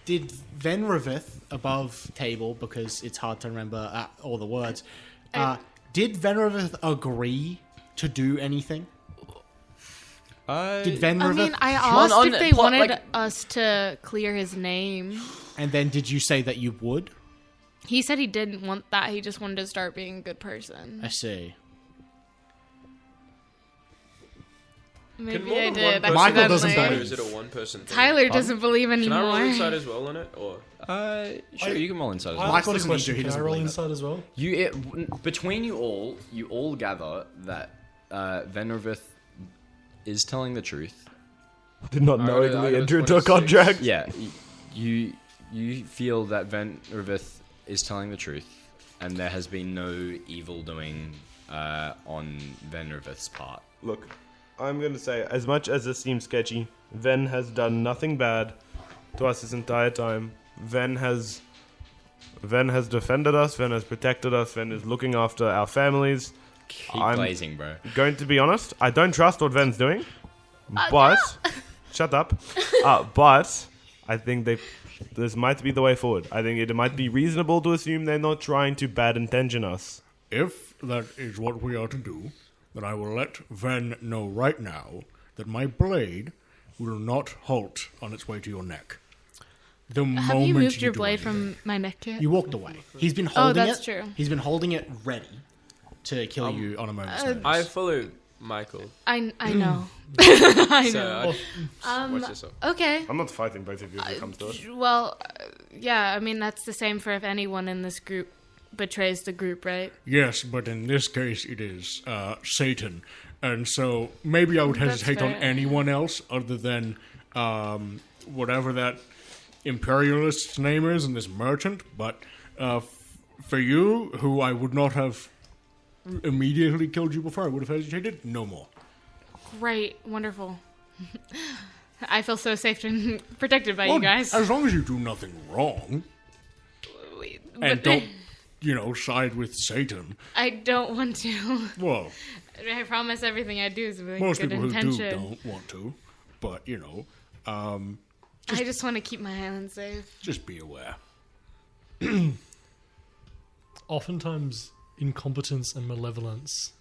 Did Venraveth above table, because it's hard to remember all the words, did Venraveth agree to do anything? Did Venraveth? I mean, I on, asked if they plot, wanted like- us to clear his name. And then did you say that you would? He said he didn't want that. He just wanted to start being a good person. I see. Maybe more I than did. one person Michael doesn't accidentally. believe. Or is it a one-person thing? Tyler doesn't believe Can I roll anymore. inside as well on it? Or Sure, you can roll inside as I well. Michael asked the doesn't need question, to, he can I doesn't roll believe it. inside as well? Between you all gather that Venraveth is telling the truth. Did not I knowingly got enter into a 26. contract. Yeah, you feel that Venraveth is telling the truth, and there has been no evil doing on Venraveth's part. Look, I'm going to say, as much as this seems sketchy, Ven has done nothing bad to us this entire time. Ven has defended us. Ven has protected us. Ven is looking after our families. Keep I'm- blazing, bro. Going to be honest, I don't trust what Ven's doing, but shut up. But I think this might be the way forward. I think it might be reasonable to assume they're not trying to bad intention us. If that is what we are to do, then I will let Ven know right now that my blade will not halt on its way to your neck. The Have moment you moved your do blade anything. from my neck yet? You walked away. He's been holding it. that's true. He's been holding it ready to kill you on a moment's notice. I follow Michael. I know. I So know. watch yourself. Okay. I'm not fighting both of you when it comes to it. Well, yeah, I mean, that's the same for if anyone in this group betrays the group, right? Yes, but in this case it is Satan. And so maybe I would That's hesitate on fair. anyone else other than whatever that imperialist's name is and this merchant. But for you, who I would not have immediately killed you before, I would have hesitated no more. Great. Wonderful. I feel so safe and protected by you guys. As long as you do nothing wrong and don't, side with Satan. I don't want to. Well, I promise everything I do is with most good people intention. who do don't want to, but I just want to keep my island safe. just be aware. Oftentimes, incompetence and malevolence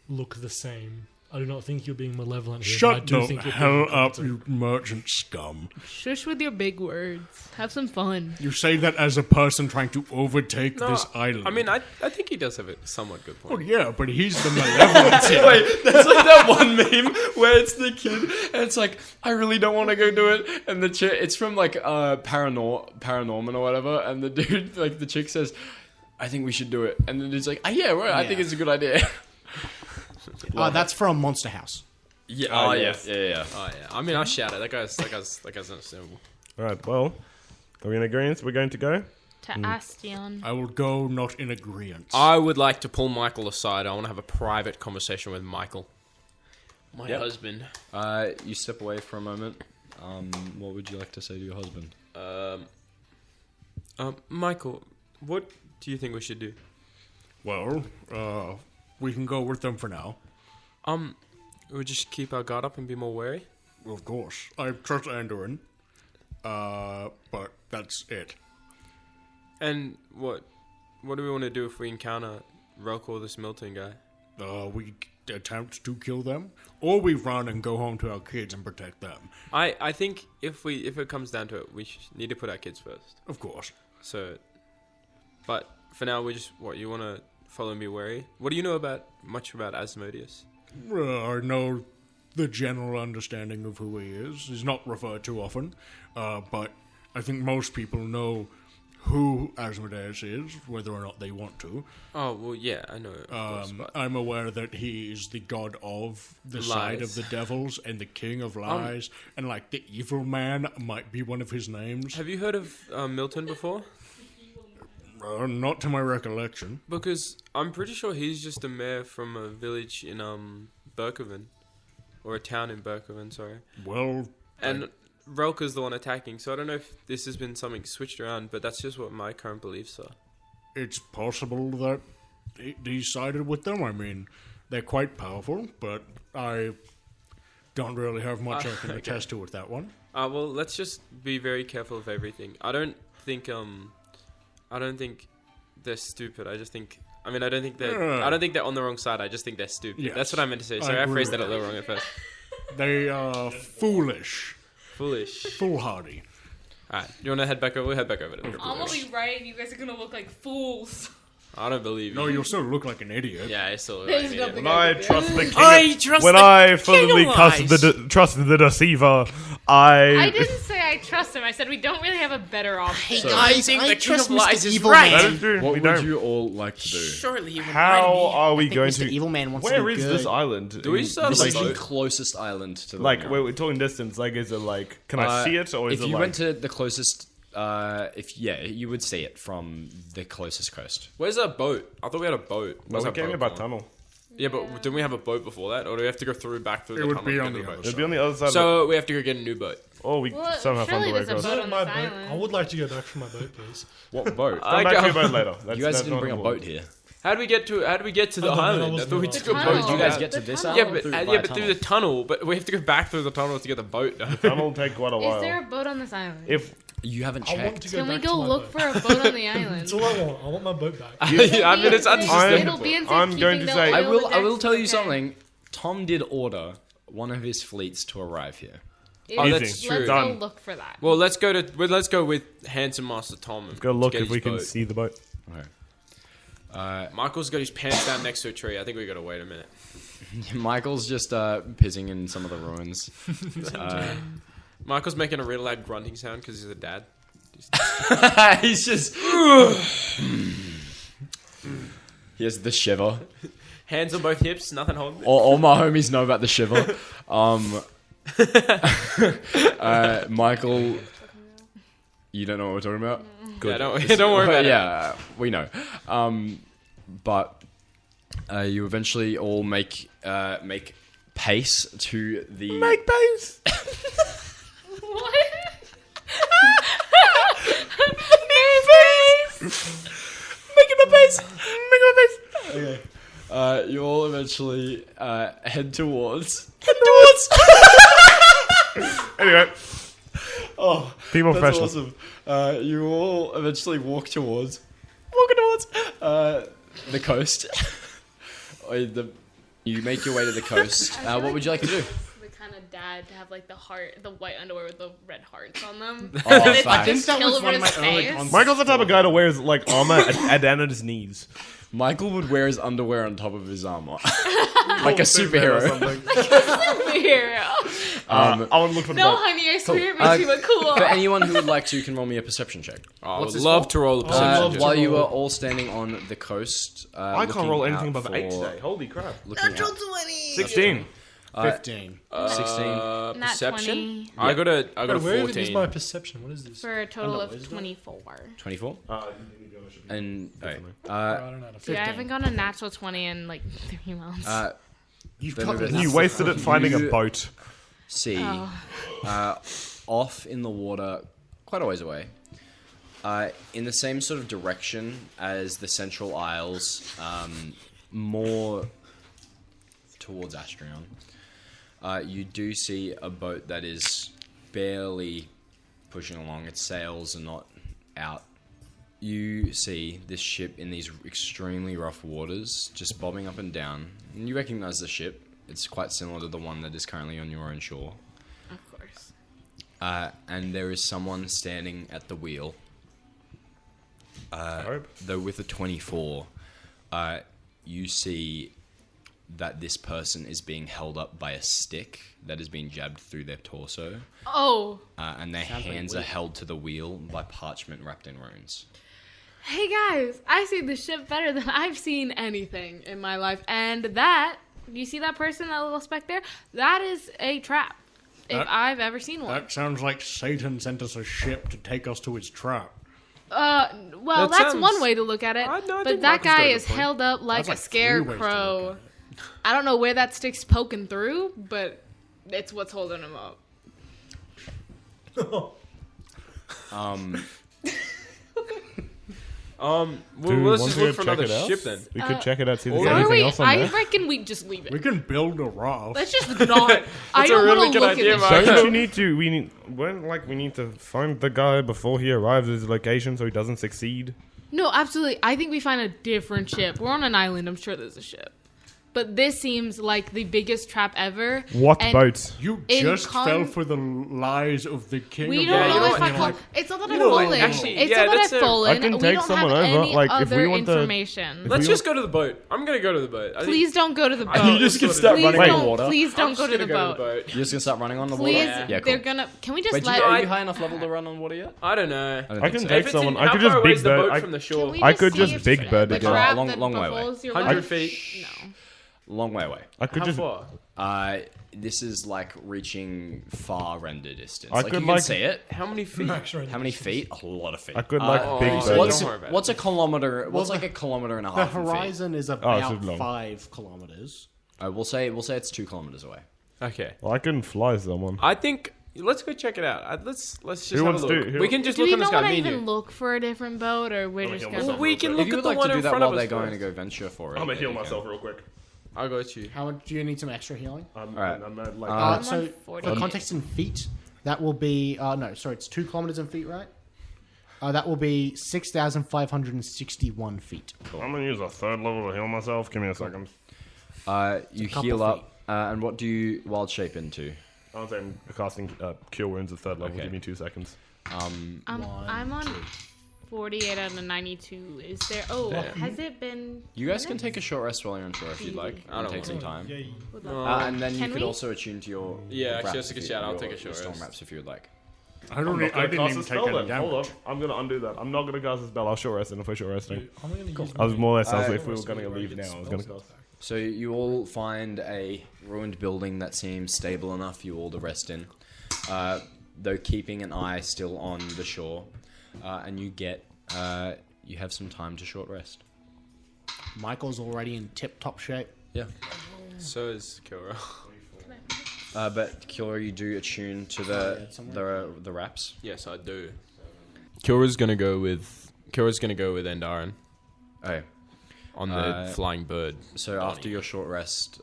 look the same. I do not think you're being malevolent here. but I Shut do the think you're hell being up, incompetent. you merchant scum. Shush with your big words. Have some fun. You say that as a person trying to overtake this island. I mean, I think he does have a somewhat good point. Well, yeah, but he's the malevolent here. Wait, there's like that one meme where it's the kid and it's like, I really don't want to go do it, and the chick, it's from like Paranorman or whatever, and the dude, like the chick says, I think we should do it, and the dude's like, yeah, right, I think it's a good idea. That's from Monster House. Yeah. Oh, yes. yeah. Oh yeah. I mean, I shout it. That guy's understandable. Alright, well, are we in agreement? We're going to go? To Astion. I will go not in agreement. I would like to pull Michael aside. I want to have a private conversation with Michael, my husband. You step away for a moment. What would you like to say to your husband? Michael, what do you think we should do? Well, we can go with them for now. We'll just keep our guard up and be more wary. Of course. I trust Andarin. But that's it. And what do we want to do if we encounter Rock or this Melton guy? We attempt to kill them, or we run and go home to our kids and protect them. I think if it comes down to it, we need to put our kids first. Of course. So, but for now, we just you want to follow and be wary. What do you know much about Asmodeus? I know the general understanding of who he is. He's not referred to often, but I think most people know who Asmodeus is, whether or not they want to. Oh, well, yeah, I know. Of course, but I'm aware that he is the god of the side of the devils and the king of lies, and like the evil man might be one of his names. have you heard of Milton before? Not to my recollection. Because I'm pretty sure he's just a mayor from a village in Berkoven. Or a town in Berkoven, sorry. Well, And Relka's the one attacking, so I don't know if this has been something switched around, but that's just what my current beliefs are. it's possible that he sided with them. I mean, they're quite powerful, but I don't really have much I can attest to with that one. Well, let's just be very careful of everything. I don't think they're stupid. I don't think they're on the wrong side. I just think they're stupid. Yes. That's what I meant to say. Sorry, I agree phrased that with a little wrong at first. They are foolish. Foolish. Foolhardy. Alright, you want to head back over? We'll head back over to them. I'm gonna be right, and you guys are gonna look like fools. I don't believe you. No, you'll still look like an idiot. Yeah, I still There's like an nothing idiot. When I trust the king, I trust when the I fully king of lies. trust the deceiver, I didn't say I trust him. I said we don't really have a better option. I think the king of lies is Evil right. That is true. What we would don't. you all like to do? Surely you would How are we I think going Mr. to? Evil Man wants to Where do is good. this island? Do we still have This a is the boat? closest island to the Like, river. we're talking distance. Like, is it like? Can I see it, or is if it you like? went to the closest, you would see it from the closest coast. Where's our boat? I thought we had a boat. Well, Where's we our came boat here by going? tunnel. Yeah, but didn't we have a boat before that? Or do we have to go back through the would tunnel be to on get the to other boat? It'd be on the other side. So we have to go get a new boat. or we Well, somehow find surely a way there's a across. boat on My this boat. island. I would like to go back to my boat, please. What boat? Come back to your boat later. That's, You guys that's didn't not bring a important. boat here. How do we get to the I island? I wasn't thought we involved. took a The boat. tunnel. You guys down. get to this The island? Yeah, but through the tunnel. But we have to go back through the tunnel to get the boat. Tunnel will take quite a while. Is there a boat on this island? If You haven't I want checked. to go Can we back go to my look boat. for a boat on the island? That's all I want. I want my boat back. I mean, it's It'll understandable. be in I'm going to say- I safekeeping, will they'll tell you okay. something. Tom did order one of his fleets to arrive here. Oh, that's Easy. true. Let's Done. go look for that. Well, let's go with Handsome Master Tom. go look to get if we his can boat. see the boat. Okay. Michael's got his pants down next to a tree. I think we gotta wait a minute. Michael's just pissing in some of the ruins. Michael's making a really loud grunting sound because he's a dad. He's just. He has the shiver. Hands on both hips, nothing holding it. All my homies know about the shiver. Michael, you don't know what we're talking about? Yeah, don't worry about it. Yeah, we know. But you eventually all make pace to the... Make pace! What? Making my face! Okay. You all eventually head towards... Anyway. Oh, People that's professionals. awesome. You all eventually walk towards the coast. You make your way to the coast. What would you like to do? The kind of dad to have like the white underwear with the red hearts on them. Oh, And it's facts. just that was one of my Kilra's early face. concepts. Michael's the type of guy that wears like armor down at his knees. Michael would wear his underwear on top of his armor. Like a superhero. Superhero. I would look for the No, boat. honey, I swear it makes you look cool. For anyone who would like to, you can roll me a perception check. I What's would this love for? to roll a perception check. While you are all standing on the coast, I can't looking roll out anything above for- 8 today. Holy crap. looking out- 16. 15. 16. Nat Perception? 20 I got a Where is 14. my perception? What is this? for a total of 24. 24. And I don't know. Dude, I 15. haven't gotten a natural 20 in like 3 months. You've Then got maybe the You wasted it finding a You- boat. see, Oh. off in the water, quite a ways away, in the same sort of direction as the Central Isles, more towards Astrion, you do see a boat that is barely pushing along. Its sails are not out. You see this ship in these extremely rough waters, just bobbing up and down. And you recognize the ship. It's quite similar to the one that is currently on your own shore. Of course. And there is someone standing at the wheel. Though with a 24, you see that this person is being held up by a stick that is being jabbed through their torso. Oh, And their hands are held to the wheel by parchment wrapped in runes. hey guys, I see the ship better than I've seen anything in my life. And that, you see that person, that little speck there? That is a trap. If That- I've ever seen one. That sounds like Satan sent us a ship to take us to his trap. Well, That that's sounds- one way to look at it. I but think that Marcus got guy a good is point. held up like That's a like 3 ways to look scarecrow. at I don't know where that stick's poking through, but it's what's holding him up. Well, Dude, let's once just we look for check another it out, ship then. We could check it out, see if or- there's Or anything wait, else on I there. reckon we just leave We it. can build a raft. Let's just not. I a don't really want to good look idea, at Mark. this Don't ship. you need to? We need to find the guy before he arrives at his location so he doesn't succeed. No, absolutely. I think we find a different ship. We're on an island. I'm sure there's a ship. But this seems like the biggest trap ever. What and boats? You In just con- fell for the lies of the king We of don't Yeah, know you know if what? I've Like, fallen. It's not that I've know what? fallen. Actually, It's yeah, not that that's I've a- fallen. I can We take don't someone have over, any like, if we other want to- information. Let's we- just go to the boat. I'm gonna go to the boat. I think- Please don't go to the boat. I think You just let's can go to start the Please running boat. in the don't. water. Please I'm don't just go to gonna the boat. You're just gonna start running on the Please, water? Yeah, cool. they're gonna. Can we just Wait, let? are you high enough level to run on water yet? I don't know. don't I think can so. take If it's someone. in, I how could far just away big is the bird. boat from the shore? Can we I could see just if big bird the it. Go trap long- that long way befalls your 100 life- feet. No. Long way away. I could How just. far? This is like reaching far render distance. I Like could, you can like- see it. How many feet? How many feet? A lot of feet. I could like Oh, big so bird. What's don't worry about what's a kilometer? What's Well, like a kilometer and a The half? in feet? horizon is it's about long. 5 kilometers. We'll say it's 2 kilometers away. Okay. Well, I can fly someone. I think let's go check it out. Let's just Who have wants a to- look. who- We can just Do look we on the not sky. want to Me and even you. look for a different boat, or we're just heal gonna? myself. We can If look you at would the like one to do in that front while of they're us going to first. go venture for it, I'm gonna heal then you myself real quick. I'll go to you. How much do you need some extra healing? Alright. I'm at, like, Uh, I'm so, on for 40. context in feet, that will be no, sorry, it's 2 kilometers in feet, right? That will be 6,561 feet. I'm gonna use a third level to heal myself. Give me a second. You couple heal feet. up, and what do you wild shape into? I'm saying casting cure wounds at third level. Okay. Give me 2 seconds. I'm on 48 out of 92. Is there? Oh, has it been? You guys can take a short rest while you're on shore if you'd like. I don't take some want time. Would love- And then you Can could we? also attune to your Yeah, actually, wraps let's take a if shout. you- I'll take a your short storm rest. wraps if you'd like. I didn't even take any damage. Hold up. I'm gonna undo that. I'm not gonna cast a spell. I'll short rest, and if I short resting, I'm gonna use I was more or less. I was Uh, like, if we were gonna leave now, I was gonna. So you all find a ruined building that seems stable enough for you all to rest in, though keeping an eye still on the shore, and you have some time to short rest. Michael's already in tip-top shape. Yeah. So is Kilra. But Kilra, you do attune to the wraps. Yes, I do. Kilra's gonna go with Andarin Okay. on the flying bird. So after your short rest,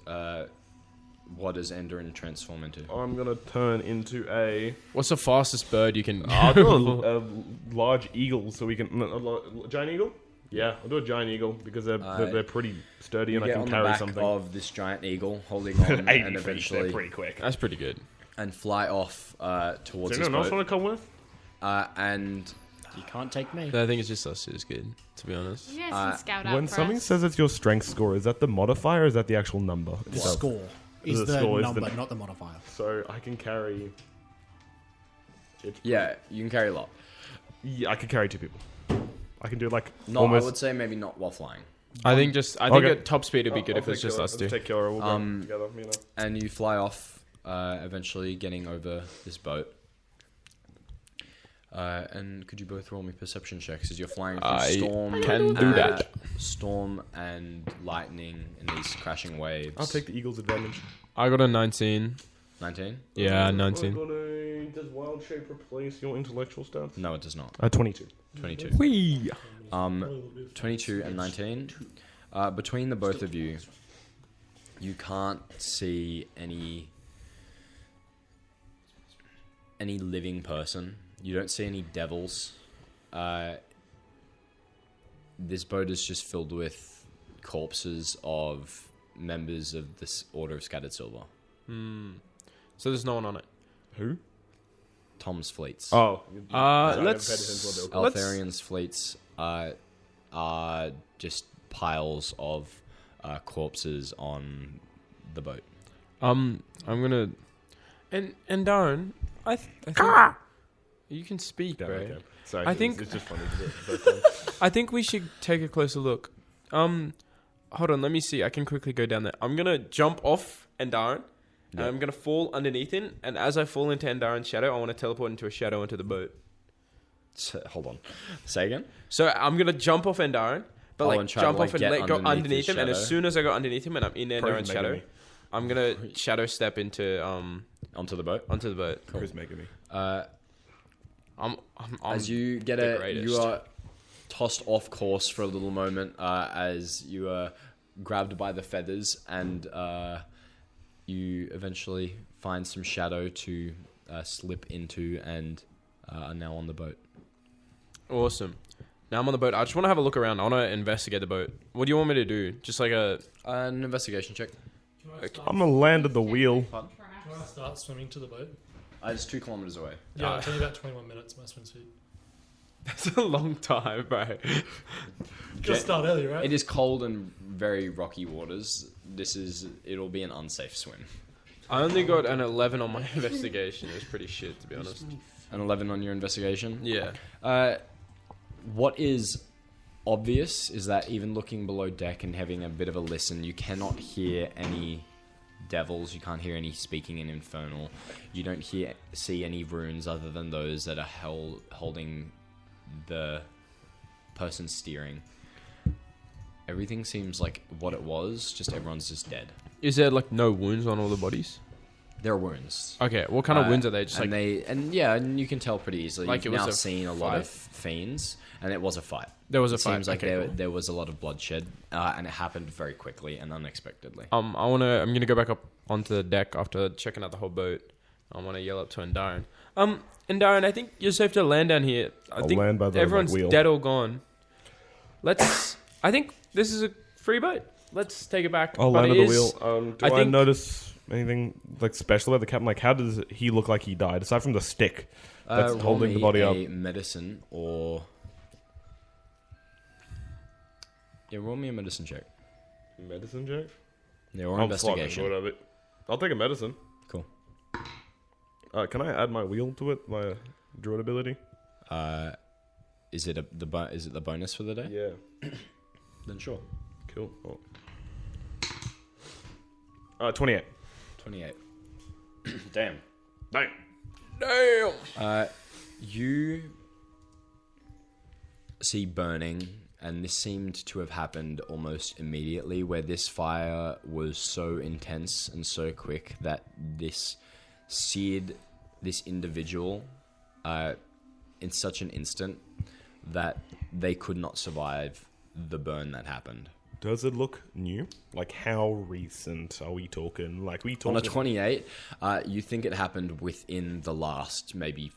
what does Andarin transform into? I'm gonna turn into a. What's the fastest bird you can? I'll do a large eagle, so we can giant eagle. Yeah, I'll do a giant eagle because they're pretty sturdy and I can carry something. Of this giant eagle, holding on, 80 and feet, eventually they're pretty quick. That's pretty good. and fly off towards Does his anyone else boat. want to come with? And You can't take me. I think it's just us who's good, to be honest. You guys can scout out When for something us. says it's your strength score, is that the modifier or is that the actual number? The itself? score is The the score is number, the- not the modifier. So I can carry. yeah, you can carry a lot. Yeah, I can carry 2 people. I can do like No, almost. I would say maybe not while flying. I think at top speed it'd be good if it's just us two. Take Kilra. We'll go together. You know. And you fly off, eventually getting over this boat. And could you both roll me perception checks as you're flying through I storm? can do that. Storm and lightning and these crashing waves. I'll take the eagle's advantage. I got a 19. 19? Yeah, 19. Does wild shape replace your intellectual stats? No, it does not. 22. 22. Whee! 22 and 19. Between the both of you, you can't see any living person. You don't see any devils. This boat is just filled with corpses of members of this Order of Scattered Silver. So there's no one on it. Who? Tom's fleets. Oh. Let's Aeltherion's fleets are just piles of corpses on the boat. I'm gonna and Darren, I think you can speak, Yeah, bro. okay. Sorry, I think- it's just funny. To do it. I think we should take a closer look. Hold on, let me see. I can quickly go down there. I'm gonna jump off Andarin, and I'm gonna fall underneath him. And as I fall into Andarin's shadow, I want to teleport into a shadow into the boat. Hold on. Say again? So I'm gonna jump off Andarin, but and like try to, jump like, off and get let go underneath underneath his him. And as shadow. soon as I go underneath him and I'm in Andarin's Who's shadow, making me? I'm gonna shadow step into Onto the boat? onto the boat. Who's making me? I'm As you get the you greatest. are tossed off course for a little moment as you are grabbed by the feathers, and you eventually find some shadow to slip into, and are now on the boat. Awesome. Now I'm on the boat. I just want to have a look around. I want to investigate the boat. What do you want me to do? Just like An investigation check. I'm gonna land at the wheel. Can I start swimming to the boat? It's 2 kilometers away. Yeah, it's only about 21 minutes, my swim speed. That's a long time, bro. Just start early, right? It is cold and very rocky waters. It'll be an unsafe swim. I only got an 11 on my investigation. It was pretty shit, to be honest. An 11 on your investigation. Yeah. What is obvious is that even looking below deck and having a bit of a listen, you cannot hear any devils. You can't hear any speaking in Infernal. You don't see any runes other than those that are holding the person steering. Everything seems like what it was, just everyone's just dead. Is there like no wounds on all the bodies? There are wounds. Okay, what kind of wounds are they? Just and like and you can tell pretty easily. Like You've it was now a seen a lot fight? of fiends, and it was a fight. there was a It fight. seems like Okay, cool. there was a lot of bloodshed, and it happened very quickly and unexpectedly. I'm gonna go back up onto the deck after checking out the whole boat. I want to yell up to Andarin. Andarin, I think you're safe to land down here. I I'll think land by the, everyone's wheel. dead or gone. I think this is a free boat. Let's take it back. I'll But land it at the is- wheel. Do I I think- notice anything like special about the captain? Like, how does he look like he died aside from the stick that's Roll holding the me body a up? medicine or roll me a medicine check. Medicine check. Yeah, or I'm investigation. fucking good at it. I'll take a medicine. Cool. Can I add my wheel to it? My druid ability. Is it the bonus for the day? Yeah. Then sure. Cool. 28. 28. Damn. Damn. You see burning and this seemed to have happened almost immediately, where this fire was so intense and so quick that this seared this individual in such an instant that they could not survive the burn that happened. Does it look new? Like, how recent are we talking? Like, we talking... On a 28, you think it happened within the last maybe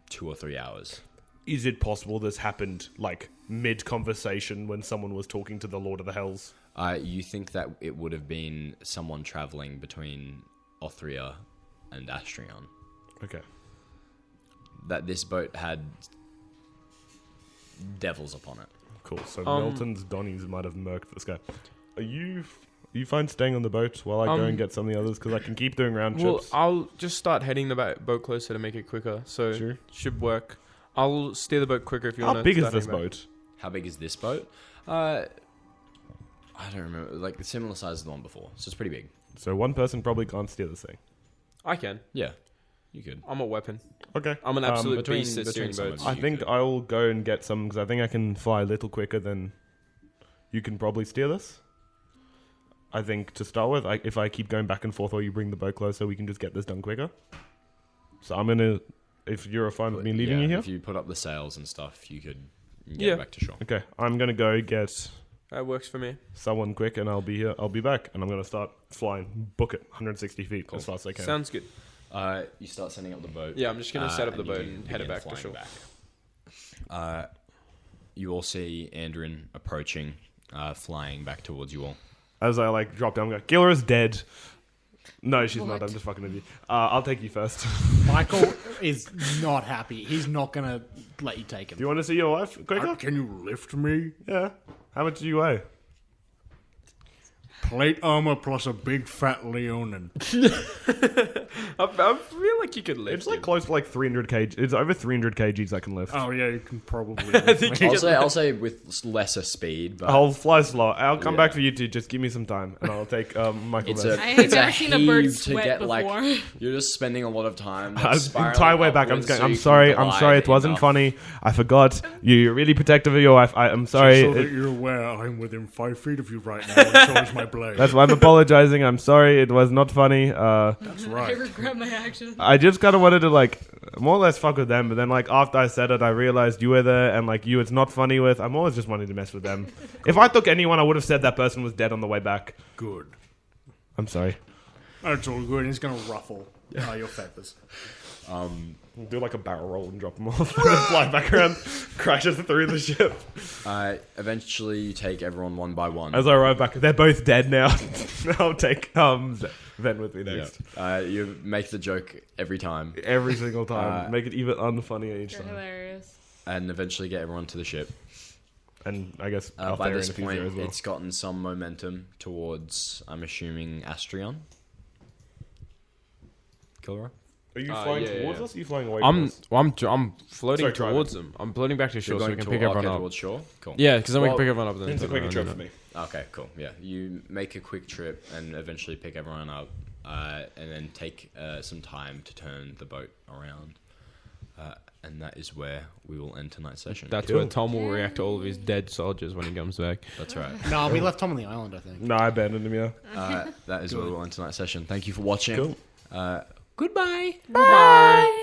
2 or 3 hours. Is it possible this happened, like, mid-conversation when someone was talking to the Lord of the Hells? You think that it would have been someone traveling between Othrya and Astrion. Okay. That this boat had devils upon it. Cool. So Melton's Donnies might have murked this guy. Are you fine staying on the boat while I go and get some of the others? Because I can keep doing round trips. I'll just start heading the boat closer to make it quicker. So Sure. should work. I'll steer the boat quicker if you want to. How big is this boat? How big is this boat? I don't remember. Like, the similar size as the one before. So it's pretty big. So one person probably can't steer this thing. I can. Yeah. You could. I'm a weapon. Okay. I'm an absolute between- beast at steering between boats. some I think I will go and get some, because I think I can fly a little quicker than you can probably steer this. I think to start with, if I keep going back and forth or you bring the boat closer, we can just get this done quicker. So I'm going to, if you're fine with me leaving you here. If you put up the sails and stuff, you could get back to shore. Okay, I'm going to go get That works for me. someone quick and I'll be here. I'll be back and I'm going to start flying. Book it, 160 feet as fast as I can. Sounds good. You start setting up the boat. Yeah, I'm just going to set up the you boat and head it begin back to flying shore. You all see Andarin approaching, flying back towards you all. As I like drop down, I'm going, Kilra's dead. No, she's not. What? I'm just fucking with you. I'll take you first. Michael is not happy. He's not going to let you take him. Do you want to see your wife quicker? Can you lift me? Yeah. How much do you weigh? Plate armor plus a big fat Leonin. I feel like you could lift It's like him. close to like 300 kg. It's over 300 kgs I can lift. Oh yeah, you can probably lift me. I'll say with lesser speed, but I'll fly slow. I'll come Yeah. back for you two. Just give me some time, and I'll take Michael. it's back. a I have it's never a seen a bird heave to sweat get before. like you're just spending a lot of time. Like, I'm spiraling entire way back. I'm upwards going. so I'm you can sorry. I'm glide sorry. It wasn't enough. funny. I forgot. You're really protective of your wife. I'm sorry. So that you're aware, I'm within 5 feet of you right now, and so is my blade. That's why I'm apologizing. I'm sorry. It was not funny. That's I right. regret my actions. I just kind of wanted to like more or less fuck with them, but then like after I said it, I realized you were there, and like you, it's not funny with. I'm always just wanting to mess with them. If I took anyone, I would have said that person was dead on the way back. Good. I'm sorry. That's all good. He's going to ruffle your feathers. We'll do like a barrel roll and drop them off, and then fly back around, crashes through the ship. Eventually, you take everyone one by one. As I arrive back, they're both dead now. I'll take Ven with me next. You make the joke every time, Every single time. Make it even unfunnier each You're time. hilarious. and eventually get everyone to the ship. And I guess By Aeltherion this if he's point, there as well. it's gotten some momentum towards, I'm assuming, Astrion. Kilra? Are you flying yeah, towards yeah. us? Or are you flying away from us? I'm floating Sorry, try towards them. I'm floating back to shore so we can pick everyone up. towards shore? Cool. Yeah, because then we Well, can pick everyone up. Then It's a quicker trip for me. Okay, cool. Yeah, you make a quick trip and eventually pick everyone up, and then take some time to turn the boat around. And that is where we will end tonight's session. That's where Tom will react to all of his dead soldiers when he comes back. That's right. No, we left Tom on the island, I think. No, I abandoned him, yeah. That is where we'll end tonight's session. Thank you for watching. Cool. Goodbye. Bye.